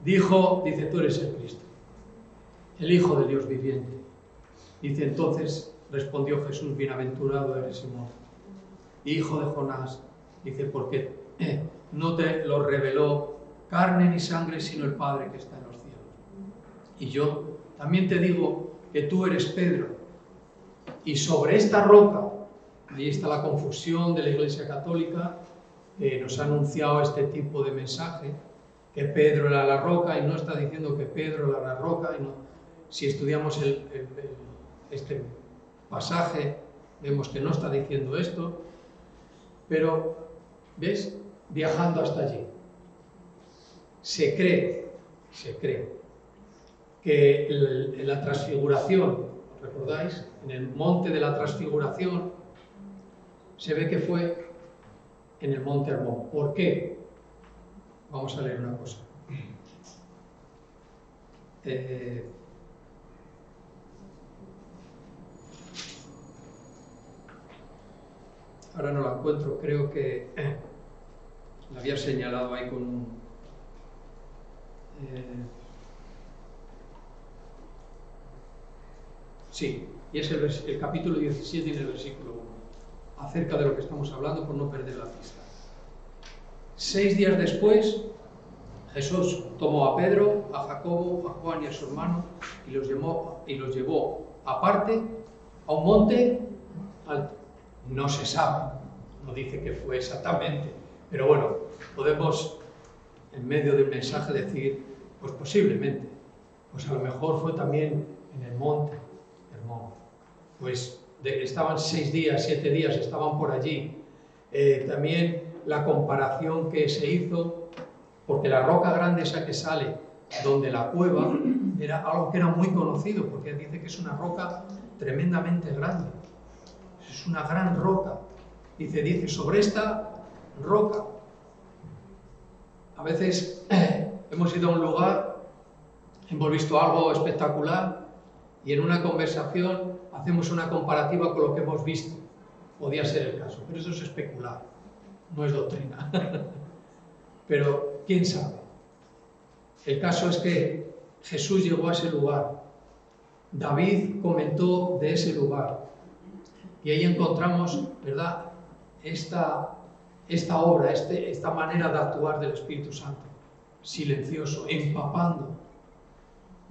dice, tú eres el Cristo, el Hijo de Dios viviente. Dice, entonces respondió Jesús, bienaventurado eres Simón, hijo de Jonás. Dice, porque no te lo reveló carne ni sangre, sino el Padre que está en los cielos. Y yo también te digo que tú eres Pedro, y sobre esta roca, ahí está la confusión de la Iglesia Católica, que nos ha anunciado este tipo de mensaje, que Pedro era la roca, y no está diciendo que Pedro era la roca. Y no. Si estudiamos este pasaje, vemos que no está diciendo esto, pero, ¿ves? Viajando hasta allí. Se cree que en la transfiguración, ¿recordáis? En el monte de la transfiguración, se ve que fue en el monte Hermón. ¿Por qué? Vamos a leer una cosa. Ahora no la encuentro, creo que la había señalado ahí con un... sí, y es el capítulo 17 y el versículo 1, acerca de lo que estamos hablando, por no perder la pista. 6 días después, Jesús tomó a Pedro, a Jacobo, a Juan y a su hermano y los llevó aparte a un monte alto. No se sabe, no dice que fue exactamente, pero bueno, podemos en medio del mensaje decir, pues posiblemente, pues a lo mejor fue también en el monte Hermón. Pues estaban 6 días, 7 días, estaban por allí. También la comparación que se hizo, porque la roca grande esa que sale donde la cueva era algo que era muy conocido, porque dice que es una roca tremendamente grande, es una gran roca. Dice, sobre esta roca. A veces hemos ido a un lugar, hemos visto algo espectacular y en una conversación hacemos una comparativa con lo que hemos visto. Podía ser el caso, pero eso es especular, no es doctrina. Pero quién sabe. El caso es que Jesús llegó a ese lugar. David comentó de ese lugar. Y ahí encontramos, ¿verdad?, esta obra, esta manera de actuar del Espíritu Santo. Silencioso, empapando,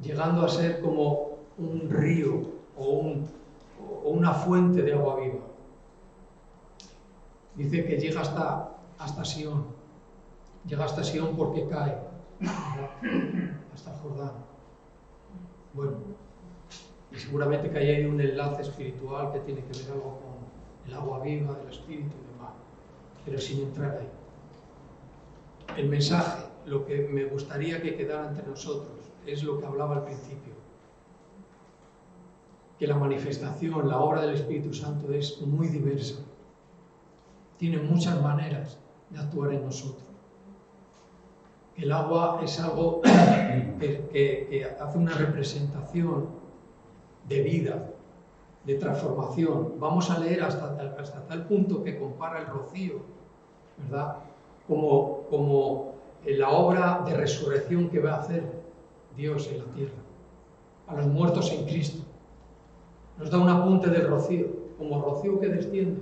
llegando a ser como un río o una fuente de agua viva. Dice que llega hasta Sion. Llega hasta Sion porque cae, hasta el Jordán. Bueno, y seguramente que hay un enlace espiritual que tiene que ver algo con el agua viva, del Espíritu y demás, pero sin entrar ahí. El mensaje, lo que me gustaría que quedara entre nosotros, es lo que hablaba al principio, que la manifestación, la obra del Espíritu Santo es muy diversa, tiene muchas maneras de actuar en nosotros. El agua es algo que hace una representación de vida, de transformación. Vamos a leer hasta tal punto que compara el rocío, ¿verdad?, como la obra de resurrección que va a hacer Dios en la tierra, a los muertos en Cristo. Nos da un apunte del rocío, como rocío que desciende.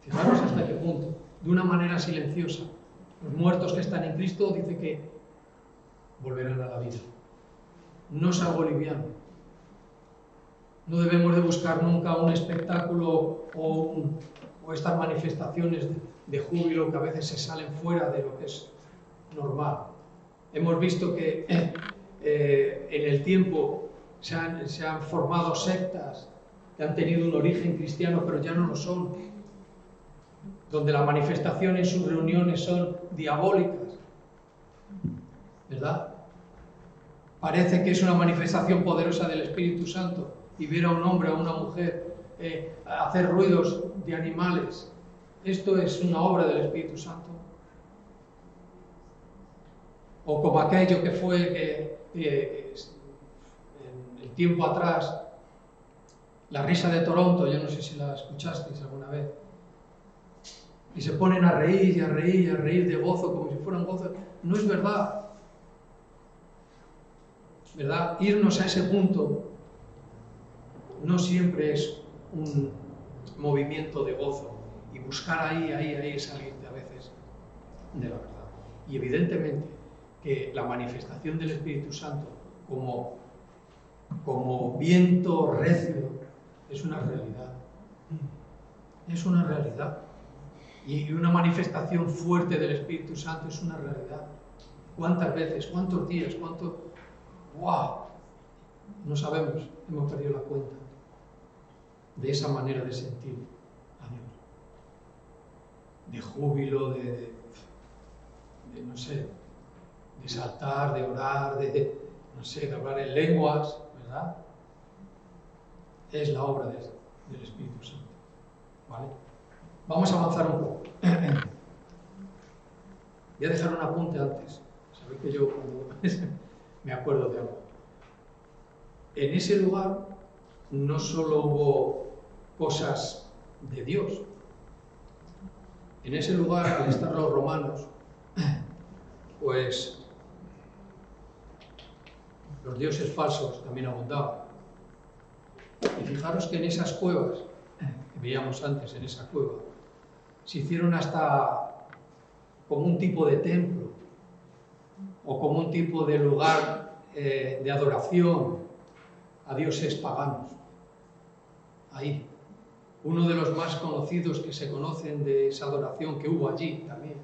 Fijaros hasta qué punto, de una manera silenciosa. Los muertos que están en Cristo, dice que volverán a la vida. No es algo liviano. No debemos de buscar nunca un espectáculo o estas manifestaciones de júbilo que a veces se salen fuera de lo que es normal. Hemos visto que en el tiempo se han formado sectas que han tenido un origen cristiano, pero ya no lo son, donde la manifestación en sus reuniones son diabólicas, ¿verdad? Parece que es una manifestación poderosa del Espíritu Santo y ver a un hombre o a una mujer hacer ruidos de animales. ¿Esto es una obra del Espíritu Santo? O como aquello que fue en el tiempo atrás, la risa de Toronto, yo no sé si la escuchasteis alguna vez, y se ponen a reír y a reír y a reír de gozo, como si fueran gozo. No es verdad, ¿verdad? Irnos a ese punto no siempre es un movimiento de gozo, y buscar ahí es salirte a veces de la verdad. Y evidentemente que la manifestación del Espíritu Santo como viento recio es una realidad. Es una realidad. Y una manifestación fuerte del Espíritu Santo es una realidad. ¿Cuántas veces? ¿Cuántos días? ¡Wow! No sabemos, hemos perdido la cuenta de esa manera de sentir a Dios. De júbilo, de no sé, de saltar, de orar, no sé, de hablar en lenguas, ¿verdad? Es la obra del Espíritu Santo, ¿vale? Vamos a avanzar un poco. Voy a dejar un apunte antes. Sabéis que yo cuando me acuerdo de algo. En ese lugar no solo hubo cosas de Dios. En ese lugar, al estar los romanos, pues los dioses falsos también abundaban. Y fijaros que en esas cuevas, que veíamos antes en esa cueva, se hicieron hasta como un tipo de templo o como un tipo de lugar de adoración a dioses paganos. Ahí, uno de los más conocidos que se conocen de esa adoración que hubo allí también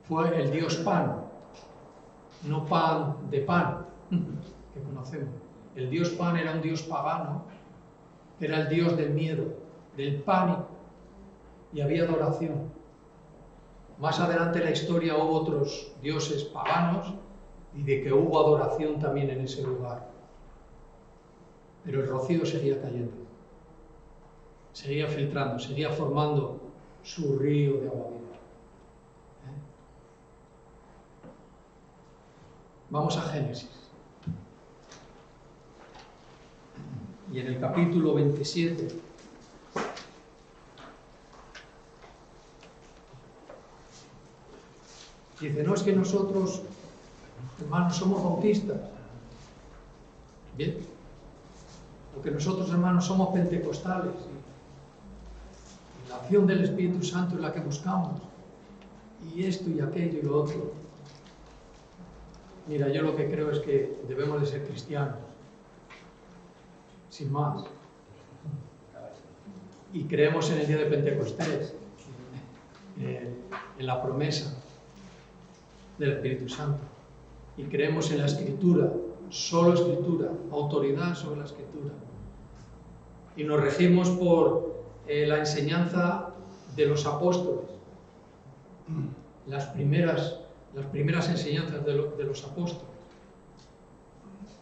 fue el dios Pan, no pan de pan que conocemos. El dios Pan era un dios pagano, era el dios del miedo, del pánico, y había adoración. Más adelante en la historia hubo otros dioses paganos y de que hubo adoración también en ese lugar. Pero el rocío seguía cayendo, seguía filtrando, seguía formando su río de agua viva. Vamos a Génesis. Y en el capítulo 27, dice, no es que nosotros, hermanos, somos bautistas. Bien. O que nosotros, hermanos, somos pentecostales. Y la acción del Espíritu Santo es la que buscamos. Y esto y aquello y lo otro. Mira, yo lo que creo es que debemos de ser cristianos. Sin más. Y creemos en el día de Pentecostés, en la promesa del Espíritu Santo. Y creemos en la Escritura, solo Escritura, autoridad sobre la Escritura. Y nos regimos por la enseñanza de los apóstoles, las primeras enseñanzas de los apóstoles.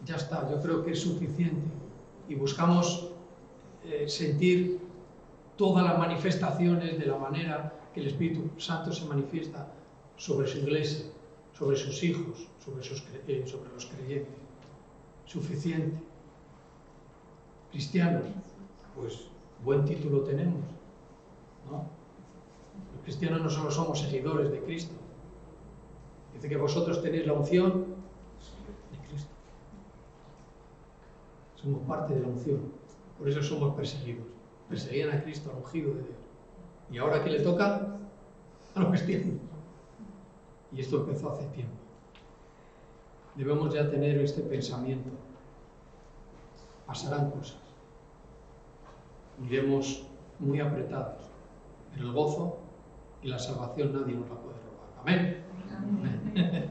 Ya está, yo creo que es suficiente. Y buscamos sentir todas las manifestaciones de la manera que el Espíritu Santo se manifiesta sobre su iglesia, sobre sus hijos, sobre los creyentes. Suficiente. Cristianos, pues buen título tenemos, ¿no? Los cristianos no solo somos seguidores de Cristo. Dice que vosotros tenéis la unción de Cristo. Somos parte de la unción. Por eso somos perseguidos. Perseguían a Cristo, al ungido de Dios. Y ahora, ¿qué le toca? A los cristianos. Y esto empezó hace tiempo. Debemos ya tener este pensamiento. Pasarán cosas. Iremos muy apretados. Pero el gozo y la salvación nadie nos la puede robar. Amén. Amén.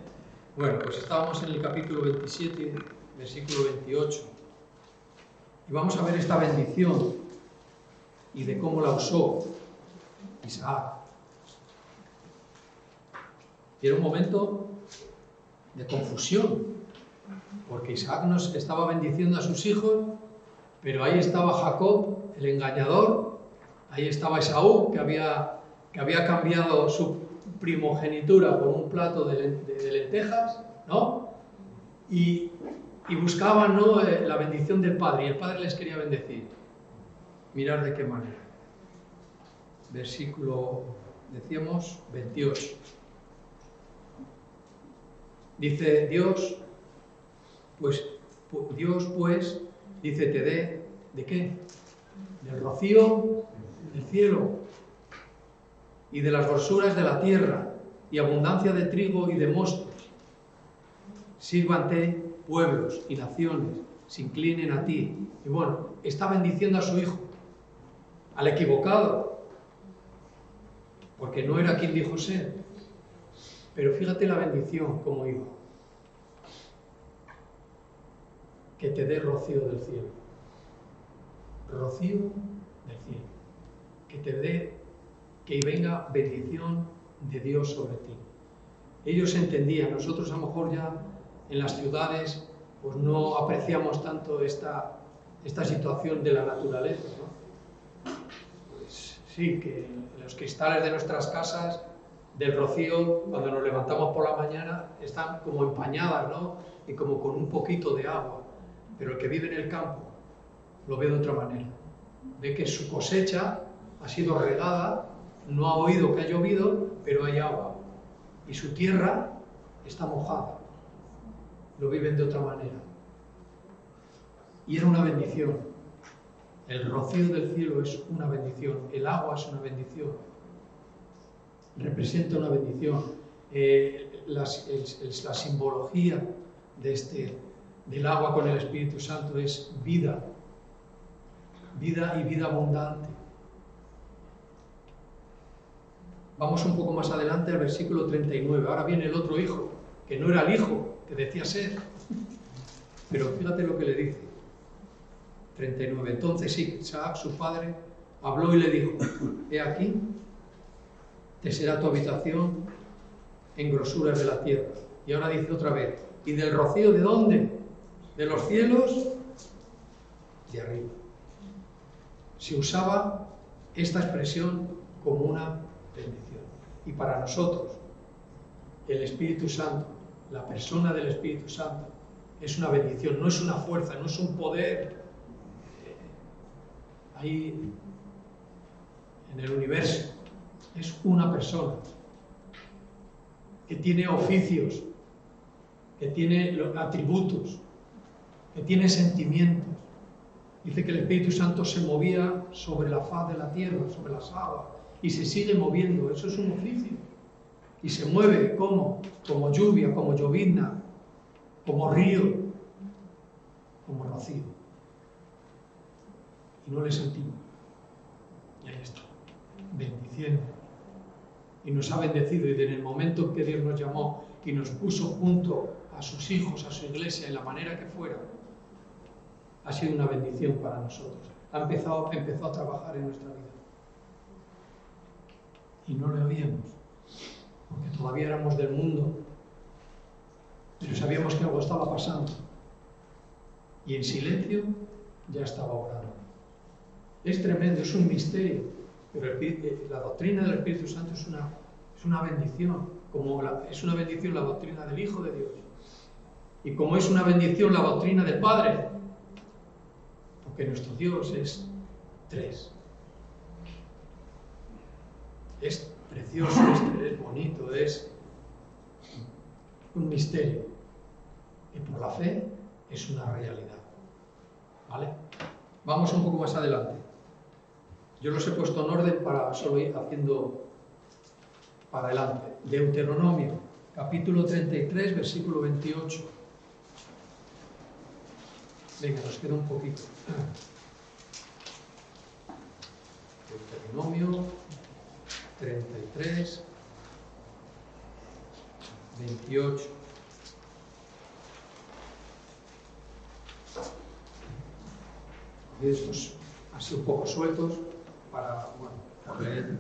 Bueno, pues estábamos en el capítulo 27, versículo 28. Y vamos a ver esta bendición y de cómo la usó Isaac. Y era un momento de confusión, porque Isaac nos estaba bendiciendo a sus hijos, pero ahí estaba Jacob, el engañador, ahí estaba Esaú, que había cambiado su primogenitura por un plato de lentejas, ¿no? Y buscaban, ¿no?, la bendición del Padre, y el Padre les quería bendecir. Mirad de qué manera. Versículo, decíamos, 28. Dice Dios, pues, dice, te dé, ¿de qué? Del rocío del cielo y de las grosuras de la tierra y abundancia de trigo y de mostos. Sírvante pueblos y naciones, se inclinen a ti. Y bueno, está bendiciendo a su hijo, al equivocado, porque no era quien dijo ser. Pero fíjate la bendición, cómo iba. Que te dé rocío del cielo. Rocío del cielo. Que te dé, que venga bendición de Dios sobre ti. Ellos entendían, nosotros a lo mejor ya en las ciudades pues no apreciamos tanto esta situación de la naturaleza, ¿no? Pues sí, que los cristales de nuestras casas, del rocío, cuando nos levantamos por la mañana, están como empañadas, ¿no? Y como con un poquito de agua. Pero el que vive en el campo lo ve de otra manera. Ve que su cosecha ha sido regada, no ha oído que ha llovido, pero hay agua. Y su tierra está mojada. Lo viven de otra manera. Y era una bendición. El rocío del cielo es una bendición. El agua es una bendición. Representa una bendición. La simbología del agua con el Espíritu Santo es vida. Vida y vida abundante. Vamos un poco más adelante al versículo 39. Ahora viene el otro hijo, que no era el hijo que decía ser. Pero fíjate lo que le dice. 39. Entonces Isaac, su padre, habló y le dijo, he aquí, te será tu habitación en grosuras de la tierra. Y ahora dice otra vez, ¿y del rocío de dónde? ¿De los cielos? De arriba. Se usaba esta expresión como una bendición. Y para nosotros, el Espíritu Santo, la persona del Espíritu Santo, es una bendición, no es una fuerza, no es un poder ahí en el universo. Es una persona que tiene oficios, que tiene atributos, que tiene sentimientos. Dice que el Espíritu Santo se movía sobre la faz de la tierra, sobre las aguas, y se sigue moviendo. Eso es un oficio. Y se mueve, ¿cómo? Como lluvia, como llovizna, como río, como rocío. Y no le sentimos. Y ahí está, bendiciendo. Y nos ha bendecido, y en el momento en que Dios nos llamó y nos puso junto a sus hijos, a su iglesia, en la manera que fuera, ha sido una bendición para nosotros. Empezó a trabajar en nuestra vida. Y no le oíamos, porque todavía éramos del mundo, pero sabíamos que algo estaba pasando. Y en silencio ya estaba orando. Es tremendo, es un misterio, pero la doctrina del Espíritu Santo es una bendición. es una bendición la doctrina del Hijo de Dios, y como es una bendición la doctrina del Padre, porque nuestro Dios es tres. Es precioso, es bonito, es un misterio, y por la fe es una realidad. ¿Vale? Vamos un poco más adelante. Yo los he puesto en orden para solo ir haciendo para adelante. Deuteronomio, capítulo 33, versículo 28. Venga, nos queda un poquito. Deuteronomio 33, 28. Estos así un poco sueltos para leer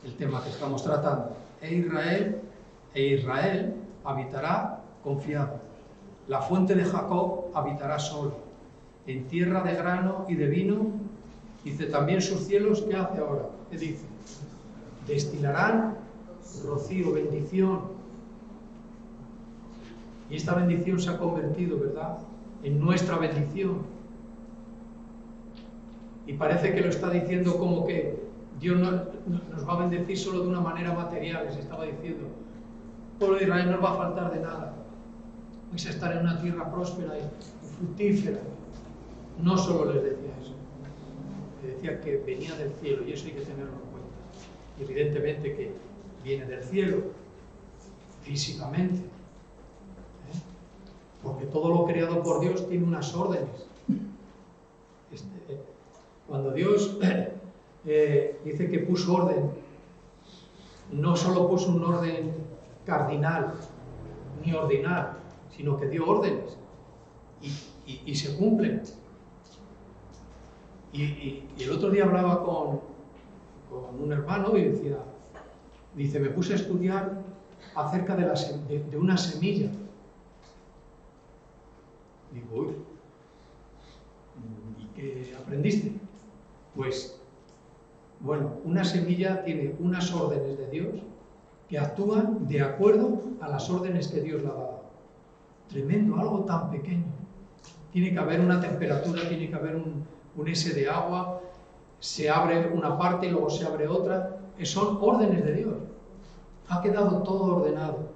el tema que estamos tratando. E Israel habitará confiado. La fuente de Jacob habitará solo. En tierra de grano y de vino, dice también sus cielos. ¿Qué hace ahora? ¿Qué dice? Destilarán rocío, bendición. Y esta bendición se ha convertido, ¿verdad?, en nuestra bendición. Y parece que lo está diciendo como que Dios nos va a bendecir solo de una manera material. Les estaba diciendo, pueblo de Israel, no os va a faltar de nada. Vais a estar en una tierra próspera y fructífera. No solo les decía eso, les decía que venía del cielo, y eso hay que tenerlo en cuenta. Y evidentemente que viene del cielo, físicamente, porque todo lo creado por Dios tiene unas órdenes. Cuando Dios dice que puso orden, no solo puso un orden cardinal ni ordinal, sino que dio órdenes y se cumplen. Y el otro día hablaba con un hermano y dice, me puse a estudiar acerca de una semilla. Digo, uy, ¿y qué aprendiste? Pues, bueno, una semilla tiene unas órdenes de Dios que actúan de acuerdo a las órdenes que Dios le ha dado. Tremendo, algo tan pequeño. Tiene que haber una temperatura, tiene que haber un S de agua, se abre una parte y luego se abre otra. Son órdenes de Dios. Ha quedado todo ordenado.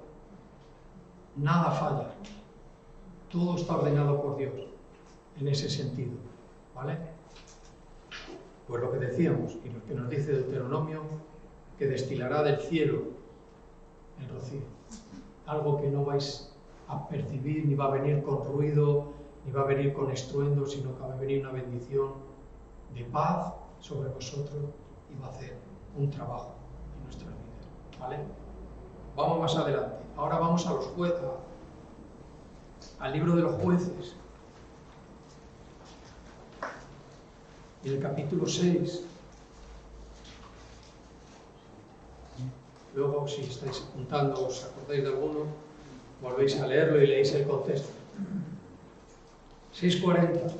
Nada falla. Todo está ordenado por Dios en ese sentido. ¿Vale? Pues lo que decíamos, y lo que nos dice Deuteronomio, que destilará del cielo el rocío. Algo que no vais a percibir, ni va a venir con ruido, ni va a venir con estruendo, sino que va a venir una bendición de paz sobre vosotros y va a hacer un trabajo en nuestras vidas. ¿Vale? Vamos más adelante. Ahora vamos a los jueces, al libro de los jueces. En el capítulo 6, luego si estáis apuntando, os acordáis de alguno, volvéis a leerlo y leéis el contexto. 6:40.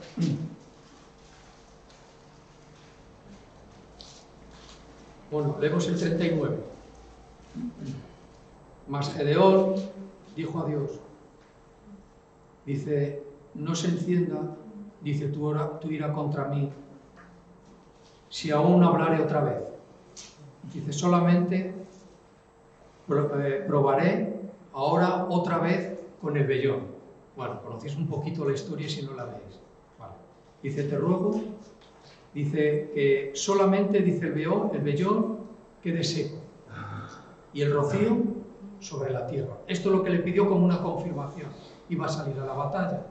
Bueno, leemos el 39. Mas Gedeón dijo a Dios, dice, no se encienda, dice, tu ira contra mí, si aún hablaré otra vez. Dice, solamente probaré ahora otra vez con el vellón. Bueno, conocéis un poquito la historia si no la leéis. Vale. Dice, te ruego, dice que solamente, dice el vellón quede seco y el rocío sobre la tierra. Esto es lo que le pidió como una confirmación. Iba a salir a la batalla.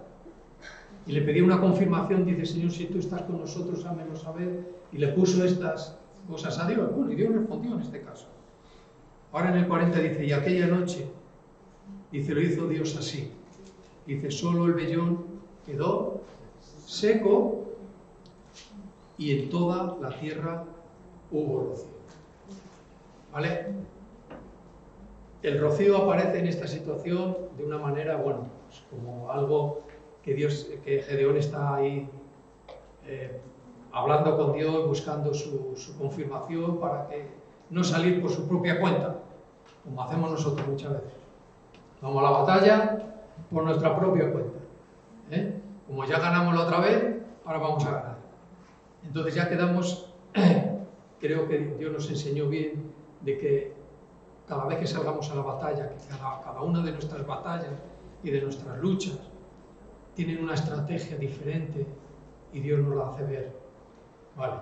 Y le pedí una confirmación, dice, Señor, si tú estás con nosotros, hámelo saber. Y le puso estas cosas a Dios. Bueno, y Dios respondió en este caso. Ahora en el 40 dice, y aquella noche, dice, lo hizo Dios así. Dice, solo el vellón quedó seco y en toda la tierra hubo rocío. ¿Vale? El rocío aparece en esta situación de una manera, bueno, pues como algo que Gedeón está ahí hablando con Dios, buscando su confirmación para que no salir por su propia cuenta, como hacemos nosotros muchas veces. Vamos a la batalla por nuestra propia cuenta. Como ya ganamos la otra vez, ahora vamos a ganar. Entonces ya quedamos, creo que Dios nos enseñó bien de que cada vez que salgamos a la batalla, que cada una de nuestras batallas y de nuestras luchas tienen una estrategia diferente y Dios nos la hace ver. Vale.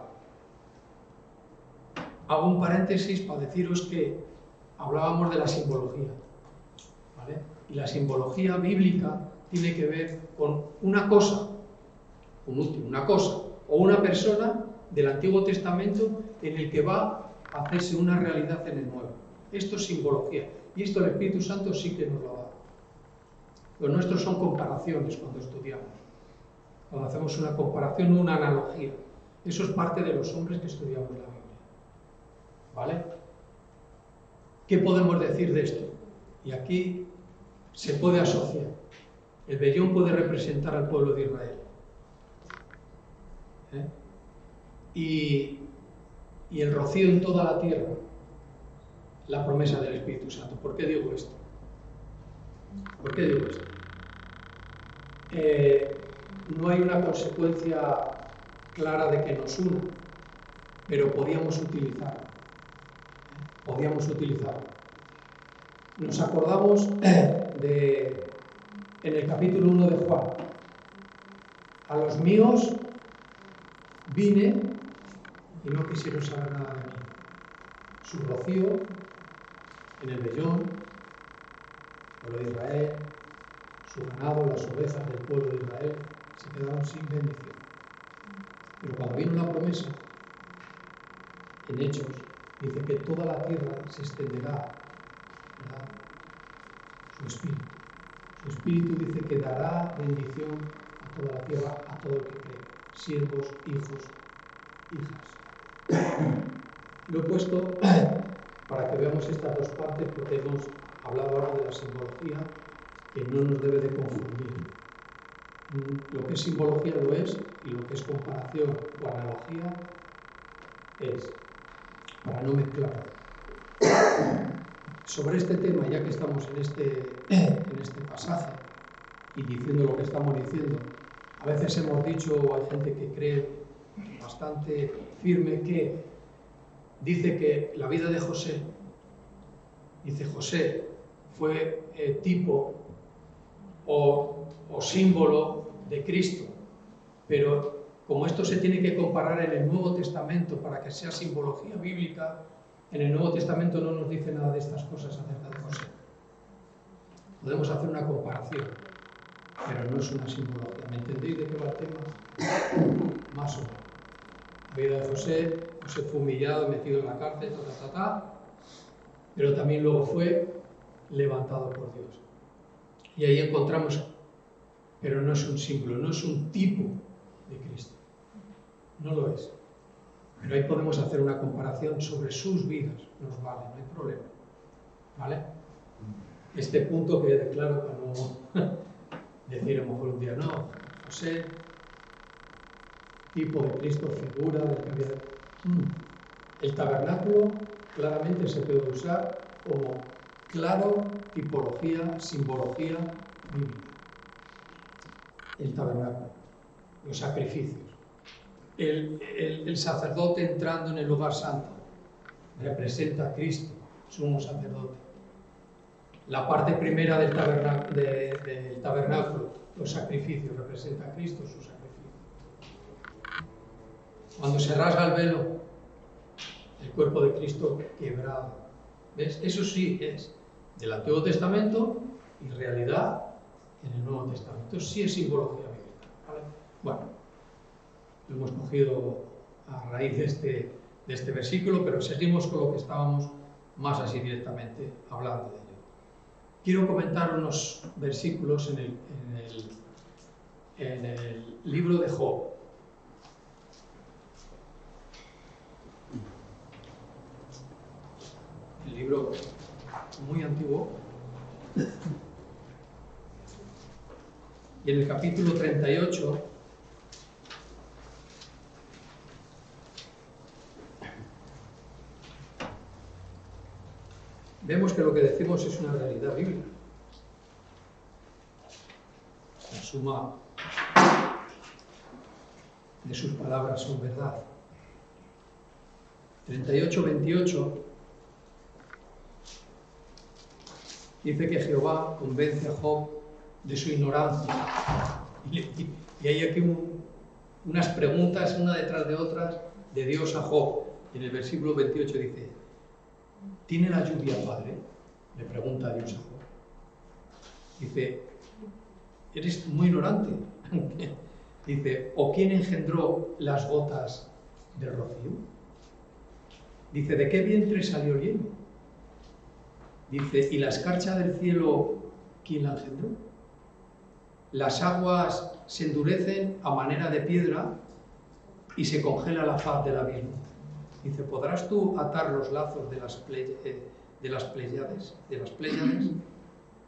Hago un paréntesis para deciros que hablábamos de la simbología, ¿vale? Y la simbología bíblica tiene que ver con una cosa, una cosa o una persona del Antiguo Testamento en el que va a hacerse una realidad en el Nuevo. Esto es simbología. Y esto el Espíritu Santo sí que nos lo da. Los nuestros son comparaciones cuando estudiamos. Cuando hacemos una comparación, una analogía. Eso es parte de los hombres que estudiamos la Biblia. ¿Vale? ¿Qué podemos decir de esto? Y aquí se puede asociar. El vellón puede representar al pueblo de Israel. Y el rocío en toda la tierra, la promesa del Espíritu Santo. ¿Por qué digo esto? ¿Por qué digo esto? No hay una consecuencia clara de que nos una, pero podíamos utilizarlo. Nos acordamos en el capítulo 1 de Juan. A los míos vine y no quisieron saber nada de mí. Su rocío en el vellón, el pueblo de Israel, su ganado, las ovejas del pueblo de Israel, se quedaron sin bendición. Pero cuando vino la promesa, en Hechos, dice que toda la tierra se extenderá, ¿verdad? Su espíritu. Su espíritu dice que dará bendición a toda la tierra, a todo el que cree, siervos, hijos, hijas. Lo he puesto para que veamos estas dos partes, porque hemos hablado ahora de la simbología, que no nos debe de confundir. Lo que es simbología lo es, y lo que es comparación o analogía es, para no mezclar. Sobre este tema, ya que estamos en este pasaje y diciendo lo que estamos diciendo, a veces hemos dicho, o hay gente que cree bastante firme, que dice que la vida de José, José fue tipo o símbolo de Cristo, pero como esto se tiene que comparar en el Nuevo Testamento para que sea simbología bíblica, en el Nuevo Testamento no nos dice nada de estas cosas acerca de José. Podemos hacer una comparación, pero no es una simbología. ¿Me entendéis de qué va el tema? Más o menos. La vida de José fue humillado, metido en la cárcel, pero también luego fue levantado por Dios. Y ahí encontramos, pero no es un símbolo, no es un tipo de Cristo. No lo es. Pero ahí podemos hacer una comparación sobre sus vidas. Nos vale, no hay problema. ¿Vale? Este punto quede claro para no decir a lo mejor un día, no, José, tipo de Cristo, figura del que había. El tabernáculo claramente se puede usar como claro tipología, simbología bíblica. El tabernáculo, los sacrificios. El sacerdote entrando en el lugar santo representa a Cristo, sumo sacerdote. La parte primera del tabernáculo, los sacrificios, representa a Cristo, su sacrificio. Cuando se rasga el velo, el cuerpo de Cristo quebrado. ¿Ves? Eso sí es del Antiguo Testamento y realidad en el Nuevo Testamento. Sí es simbología bíblica. ¿Vale? Bueno, lo hemos cogido a raíz de este versículo, pero seguimos con lo que estábamos más así directamente hablando de ello. Quiero comentar unos versículos en el libro de Job. El libro muy antiguo. Y en el capítulo 38, vemos que lo que decimos es una realidad bíblica. La suma de sus palabras son verdad. 38:28 dice que Jehová convence a Job de su ignorancia. Y hay aquí unas preguntas, una detrás de otras, de Dios a Job. En el versículo 28 dice: ¿tiene la lluvia padre? Le pregunta Dios a Job. Dice: eres muy ignorante. Dice: ¿o quién engendró las gotas del rocío? Dice: ¿de qué vientre salió el hielo? Dice: ¿y la escarcha del cielo quién la engendró? Las aguas se endurecen a manera de piedra y se congela la faz del abismo. Dice: ¿podrás tú atar los lazos de las Pléyades?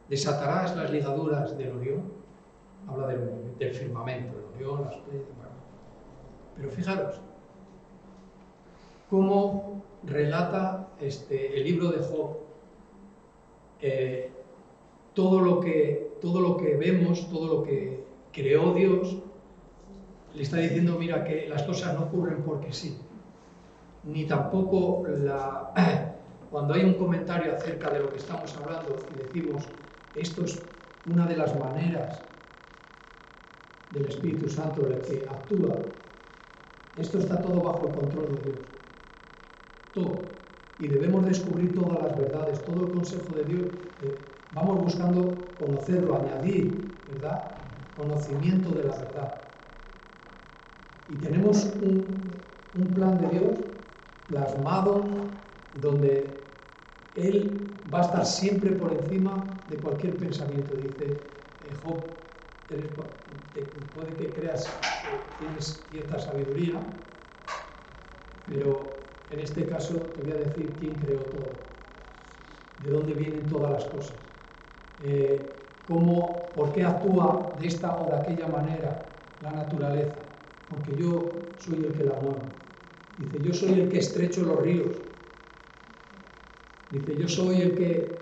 ¿Desatarás las ligaduras del Orión? Habla del firmamento, el Orión, las Pléyades. Bueno. Pero fijaros cómo relata el libro de Job todo lo que vemos, todo lo que creó Dios. Le está diciendo: mira, que las cosas no ocurren porque sí. Ni tampoco cuando hay un comentario acerca de lo que estamos hablando y decimos: esto es una de las maneras del Espíritu Santo en el que actúa. Esto está todo bajo el control de Dios. Todo. Y debemos descubrir todas las verdades, todo el consejo de Dios. Vamos buscando conocerlo, añadir, ¿verdad?, conocimiento de la verdad. Y tenemos un plan de Dios plasmado donde Él va a estar siempre por encima de cualquier pensamiento. Dice Job: puede que creas que tienes cierta sabiduría, pero en este caso te voy a decir quién creó todo, de dónde vienen todas las cosas, por qué actúa de esta o de aquella manera la naturaleza. Porque yo soy el que la muevo. Dice: yo soy el que estrecho los ríos. Dice: yo soy el que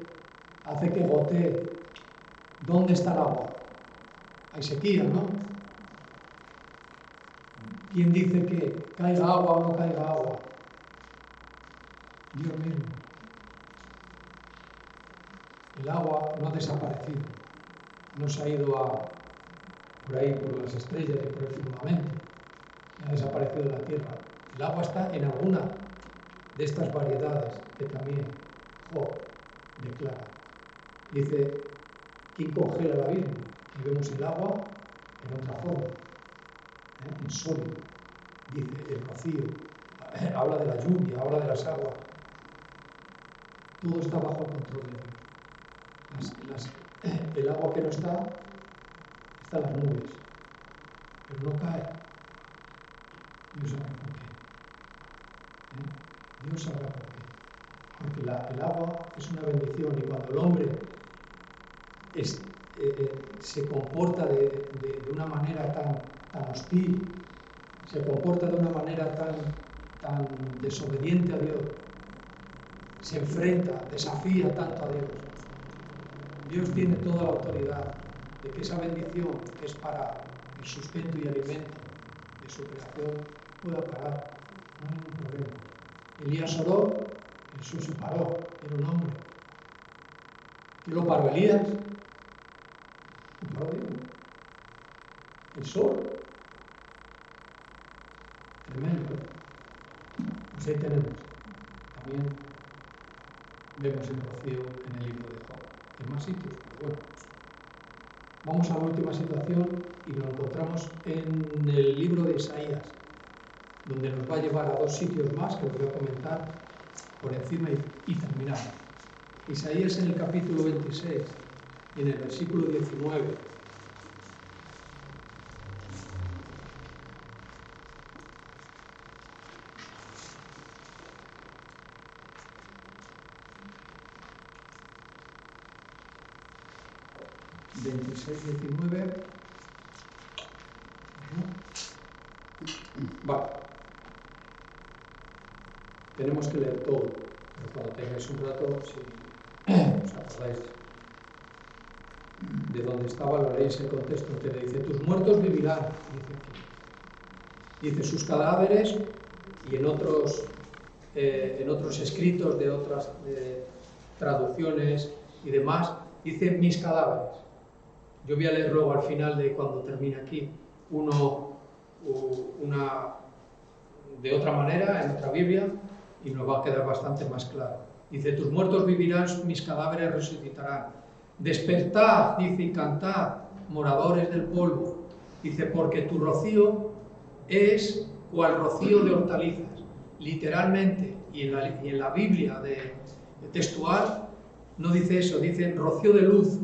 hace que gotee. ¿Dónde está el agua? Hay sequía, ¿no? ¿Quién dice que caiga agua o no caiga agua? Dios mismo. El agua no ha desaparecido, no se ha ido por ahí, por las estrellas y por el firmamento, ha desaparecido de la tierra. El agua está en alguna de estas variedades que también Job declara. Dice: ¿quién congela el abismo? Y vemos el agua en otra forma, en sólido. Dice el rocío, habla de la lluvia, habla de las aguas. Todo está bajo el control de Dios. El agua que no está en las nubes, pero no cae. Dios sabrá por qué. Dios sabrá por qué. Porque el agua es una bendición, y cuando el hombre se comporta de una manera tan hostil, se comporta de una manera tan desobediente a Dios, se enfrenta, desafía tanto a Dios, Dios tiene toda la autoridad de que esa bendición, que es para el sustento y alimento de su creación, pueda parar. No hay ningún problema. Elías oró, el sol se paró, era un hombre. ¿Qué lo paró Elías? Lo paró Dios. El sol. Tremendo, ¿eh? Pues ahí tenemos. También vemos el rocío en el libro de Job. En más sitios, pero bueno. Vamos a la última situación y nos encontramos en el libro de Isaías, donde nos va a llevar a dos sitios más que os voy a comentar por encima y terminamos. Isaías en el capítulo 26 y en el versículo 19. Vale. Tenemos que leer todo, pero cuando tengáis un rato, si ¿os acordáis? De donde estaba, lo leéis el contexto entero. Dice, tus muertos vivirán, dice aquí. Dice, sus cadáveres, y en otros escritos de otras traducciones y demás, dice mis cadáveres. Yo voy a leer luego al final de cuando termine aquí de otra manera, en otra Biblia, y nos va a quedar bastante más claro. Dice, tus muertos vivirán, mis cadáveres resucitarán. Despertad, dice, y cantad, moradores del polvo. Dice, porque tu rocío es cual rocío de hortalizas. Literalmente, y en la Biblia de textual, no dice eso, dice rocío de luz.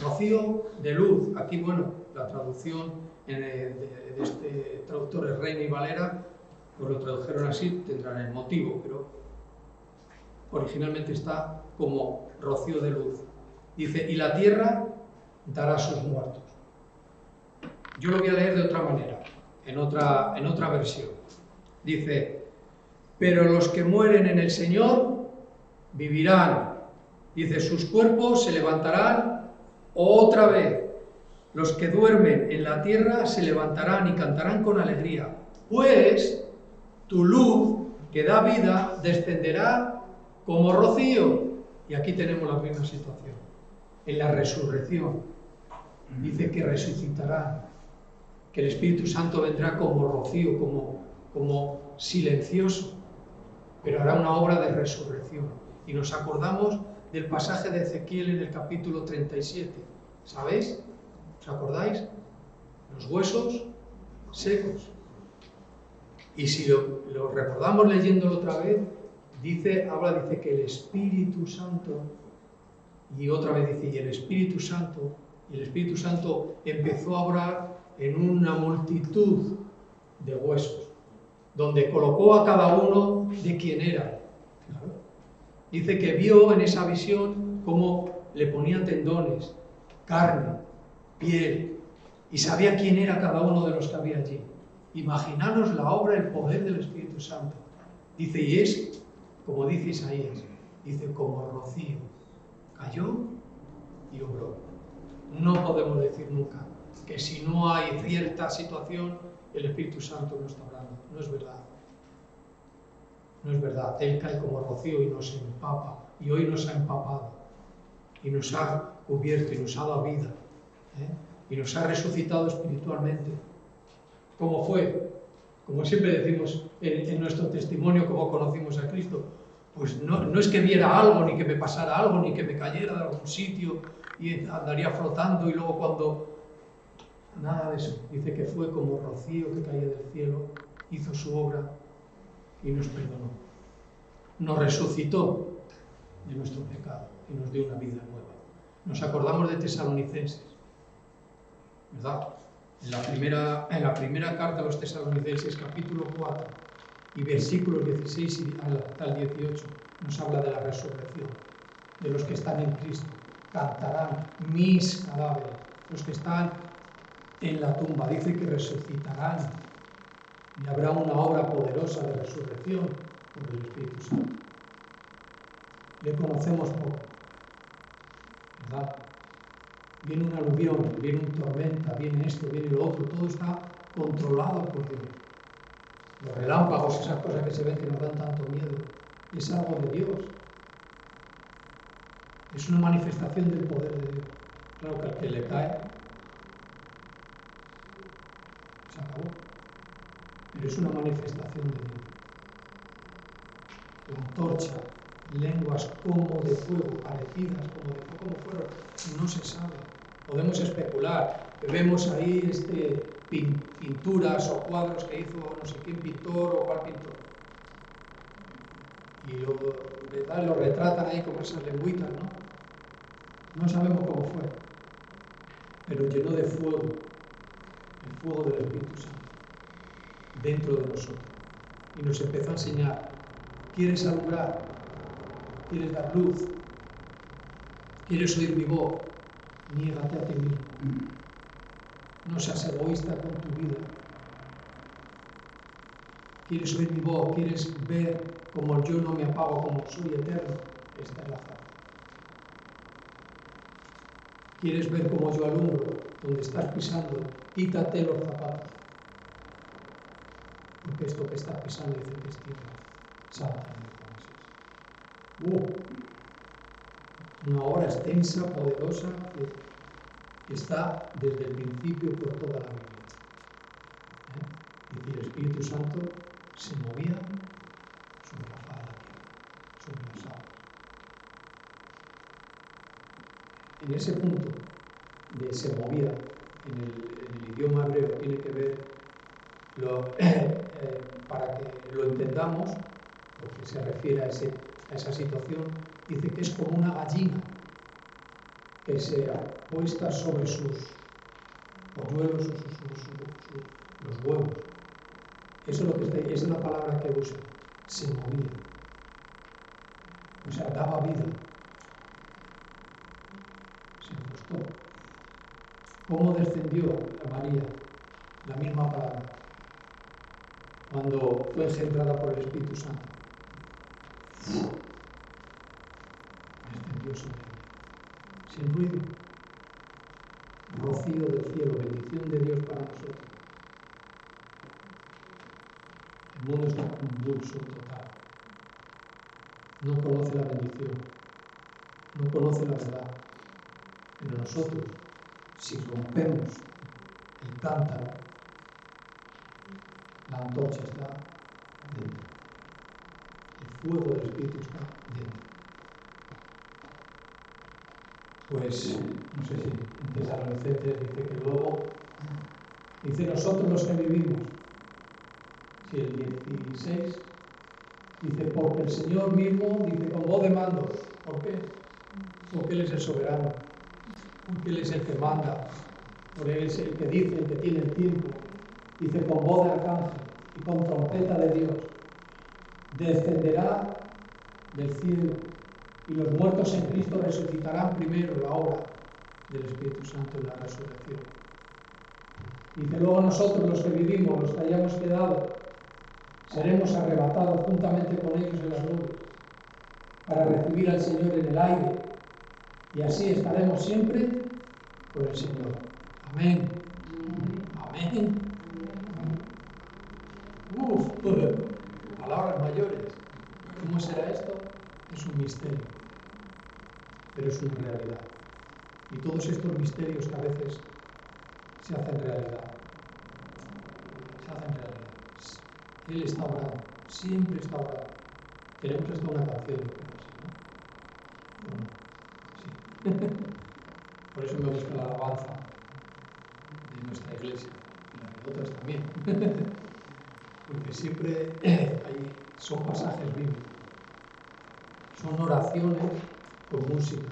Rocío de luz. Aquí, bueno, la traducción de este traductor es Reina y Valera, pues lo tradujeron así, tendrán el motivo, pero originalmente está como rocío de luz. Dice, y la tierra dará sus muertos. Yo lo voy a leer de otra manera, en otra versión. Dice, pero los que mueren en el Señor vivirán. Dice, sus cuerpos se levantarán otra vez. Los que duermen en la tierra se levantarán y cantarán con alegría. Pues tu luz que da vida descenderá como rocío. Y aquí tenemos la misma situación. En la resurrección dice que resucitarán, que el Espíritu Santo vendrá como rocío, como silencioso, pero hará una obra de resurrección. Y nos acordamos del pasaje de Ezequiel en el capítulo 37. ¿Sabéis? ¿Os acordáis? Los huesos secos. Y si lo recordamos leyéndolo otra vez, dice que el Espíritu Santo, y otra vez dice, y el Espíritu Santo empezó a obrar en una multitud de huesos, donde colocó a cada uno de quien era. Dice que vio en esa visión cómo le ponían tendones, carne, piel, y sabía quién era cada uno de los que había allí. Imaginaros la obra, el poder del Espíritu Santo. Dice, y es, como dice Isaías, dice, como rocío, cayó y obró. No podemos decir nunca que si no hay cierta situación, el Espíritu Santo no está obrando. No es verdad. No es verdad. Él cae como rocío y nos empapa. Y hoy nos ha empapado. Y nos ha cubierto y nos ha dado vida. Y nos ha resucitado espiritualmente. ¿Cómo fue? Como siempre decimos en nuestro testimonio, cómo conocimos a Cristo. Pues no es que viera algo, ni que me pasara algo, ni que me cayera de algún sitio y andaría flotando y luego cuando... Nada de eso. Dice que fue como rocío que caía del cielo, hizo su obra y nos perdonó. Nos resucitó de nuestro pecado y nos dio una vida nueva. Nos acordamos de Tesalonicenses, ¿verdad? En la primera carta a los Tesalonicenses, capítulo 4 y versículos 16 al 18, nos habla de la resurrección, de los que están en Cristo. Cantarán mis cadáveres, los que están en la tumba. Dice que resucitarán y habrá una obra poderosa de resurrección por el Espíritu Santo. Le conocemos poco, ¿verdad? Viene una aluvión, viene una tormenta, viene esto, viene lo otro, todo está controlado por Dios. Los relámpagos, esas cosas que se ven que nos dan tanto miedo, es algo de Dios. Es una manifestación del poder de Dios. Claro que al que le cae, se acabó. Pero es una manifestación de Dios. La antorcha, lenguas como de fuego, parecidas como de fuego, como fueron, no se sabe. Podemos especular. Vemos ahí pinturas o cuadros que hizo no sé quién pintor o cuál pintor. Y lo retratan ahí como esas lengüitas, ¿no? No sabemos cómo fue. Pero llenó de fuego, el fuego del Espíritu Santo, dentro de nosotros. Y nos empezó a enseñar, ¿quieres alumbrar? ¿Quieres dar luz? ¿Quieres oír mi voz? Niégate a ti mismo. No seas egoísta con tu vida. ¿Quieres oír mi voz? ¿Quieres ver como yo no me apago, como soy eterno? Esta es la fe. ¿Quieres ver cómo yo alumbro donde estás pisando? Quítate los zapatos. Porque esto que estás pisando dice que es tierra santa. Una obra extensa, poderosa, que está desde el principio por toda la Biblia. Y el Espíritu Santo se movía sobre la faz de la tierra, sobre las aguas. En ese punto de se movía, en el idioma hebreo, tiene que ver, para que lo entendamos, porque se refiere a esa situación, dice que es como una gallina que se apuesta sobre sus polluelos o los huevos. Eso es lo que esa es la palabra que usa, se movía. O sea, daba vida. Se acostó. ¿Cómo descendió a María? La misma palabra. Cuando fue engendrada por el Espíritu Santo. Descendió sobre ella. Sin ruido. Rocío del cielo, bendición de Dios para nosotros. El mundo está convulso total. No conoce la bendición. No conoce la verdad. Pero nosotros, si rompemos el cántaro, la antorcha está dentro. El fuego del Espíritu está dentro. Pues, no sé si en Tesalonicenses dice que luego, dice nosotros los que vivimos, si el 16, dice porque el Señor mismo, dice con voz de mando. ¿Por qué? Porque Él es el soberano, porque Él es el que manda, porque Él es el que dice, el que tiene el tiempo. Dice con voz de arcángel y con trompeta de Dios, descenderá del cielo y los muertos en Cristo resucitarán primero, la obra del Espíritu Santo en la resurrección. Dice luego nosotros los que vivimos, los que hayamos quedado, seremos arrebatados juntamente con ellos en las nubes para recibir al Señor en el aire y así estaremos siempre con el Señor. Amén. Amén. Palabras mayores. ¿Cómo será esto? Es un misterio, pero es una realidad. Y todos estos misterios que a veces se hacen realidad. Se hacen realidad. Él está obrando, siempre está obrando. Tenemos hasta una canción, ¿no? Sí. Por eso me gusta la alabanza de nuestra iglesia y las de otras también. Porque siempre son pasajes bíblicos. Son oraciones con música.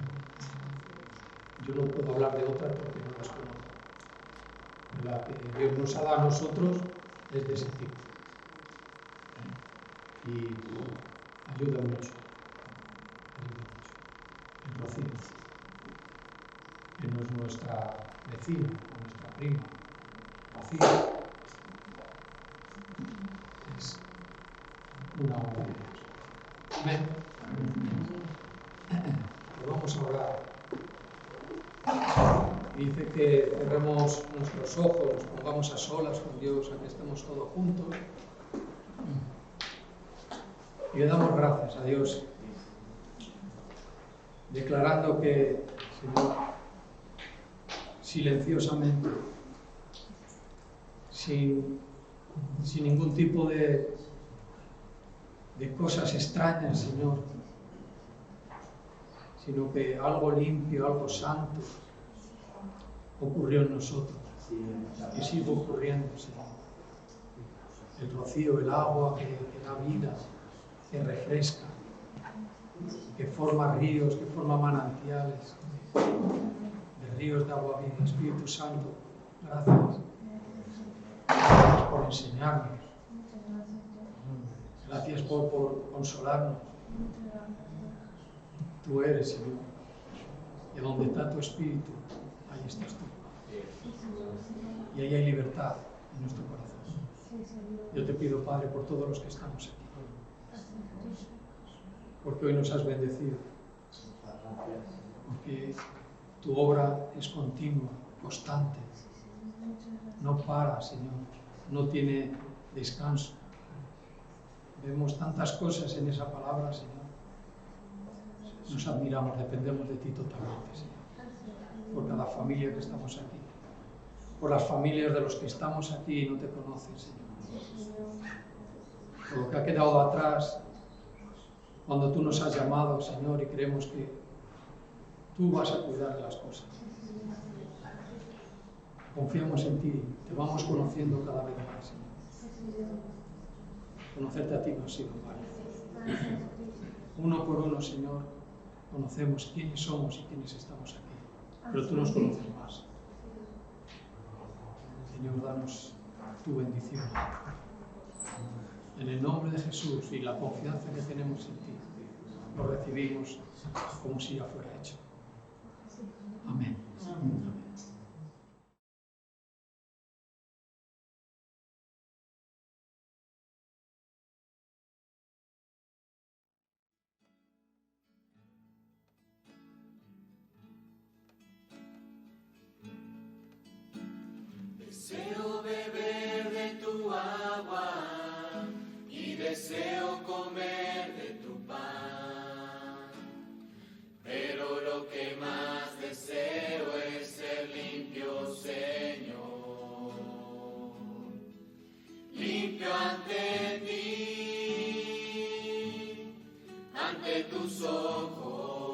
Yo no puedo hablar de otras porque no las conozco. La que Dios nos ha dado a nosotros es de ese tipo. Y ayuda mucho. El rocío, que no es nuestra vecina o nuestra prima. Rocío es una obra de Dios. Amén. Pues vamos a orar. Dice que cerremos nuestros ojos, nos pongamos a solas con Dios, a que estemos todos juntos. Y le damos gracias a Dios, declarando que, Señor, silenciosamente, sin ningún tipo de cosas extrañas, Señor, sino que algo limpio, algo santo ocurrió en nosotros y sigue ocurriendo, Señor. El rocío, el agua que da vida, que refresca, que forma ríos, que forma manantiales, de ríos de agua viva. Espíritu Santo, gracias. Gracias por enseñarnos. Gracias por consolarnos. Tú eres, Señor. Y donde está tu Espíritu, ahí estás tú. Y ahí hay libertad en nuestro corazón. Yo te pido, Padre, por todos los que estamos aquí. Porque hoy nos has bendecido. Porque Tu obra es continua, constante. No para, Señor. No tiene descanso. Vemos tantas cosas en esa palabra, Señor. Nos admiramos, dependemos de ti totalmente, Señor. Por cada familia que estamos aquí. Por las familias de los que estamos aquí y no te conocen, Señor. Por lo que ha quedado atrás cuando tú nos has llamado, Señor, y creemos que tú vas a cuidar de las cosas. Confiamos en ti, te vamos conociendo cada vez más, Señor. Conocerte a ti no ha sido fácil. Uno por uno, Señor, conocemos quiénes somos y quiénes estamos aquí. Pero tú nos conoces más. Señor, danos tu bendición. En el nombre de Jesús y la confianza que tenemos en ti, lo recibimos como si ya fuera hecho. Amén. Amén. Deseo beber de tu agua y deseo comer de tu pan, pero lo que más deseo es ser limpio, Señor, limpio ante ti, ante tus ojos,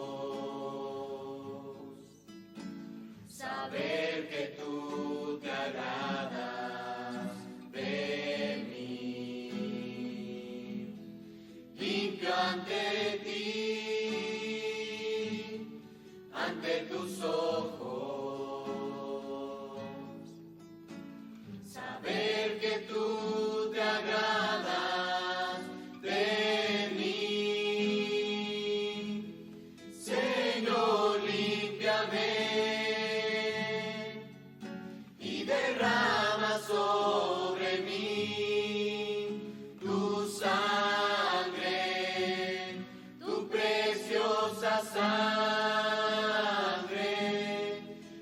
saber que tú te agradas de mí, limpio ante ti, ante tus ojos, saber que tú te agradas de mí, Señor, límpiame. Derrama sobre mí tu sangre, tu preciosa sangre.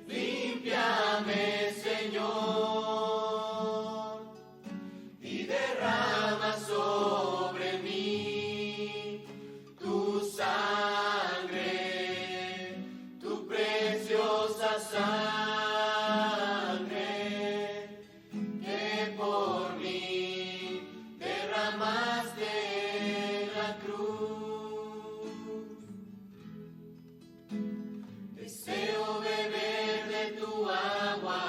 Límpiame, Señor, y derrama sobre mí tu sangre, tu preciosa sangre. Deseo beber de tu agua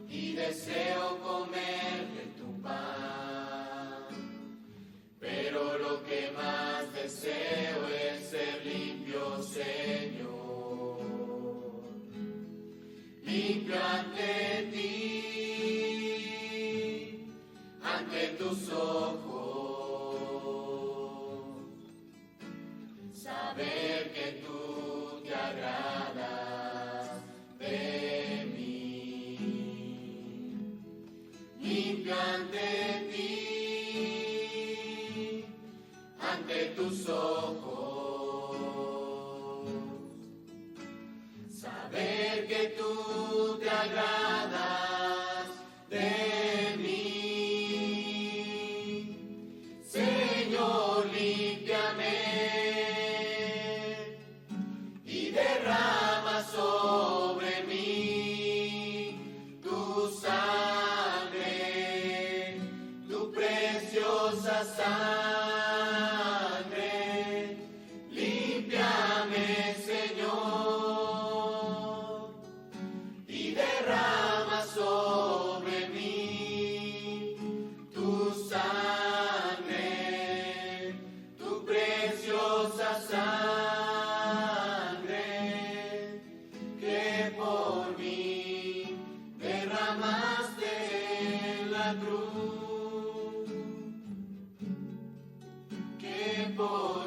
y deseo comer de tu pan, pero lo que más deseo es ser limpio, Señor, limpio ante ti, ante tus ojos, saber que tú te agradas de mí, limpio ante ti, ante tus ojos, saber que tú te agradas de mí, Señor, límpiame. Derrama sobre mí tu sangre, tu preciosa sangre. Límpiame, Señor, y derrama sobre mí tu sangre, tu preciosa sangre. Por mí derramaste en la cruz, que por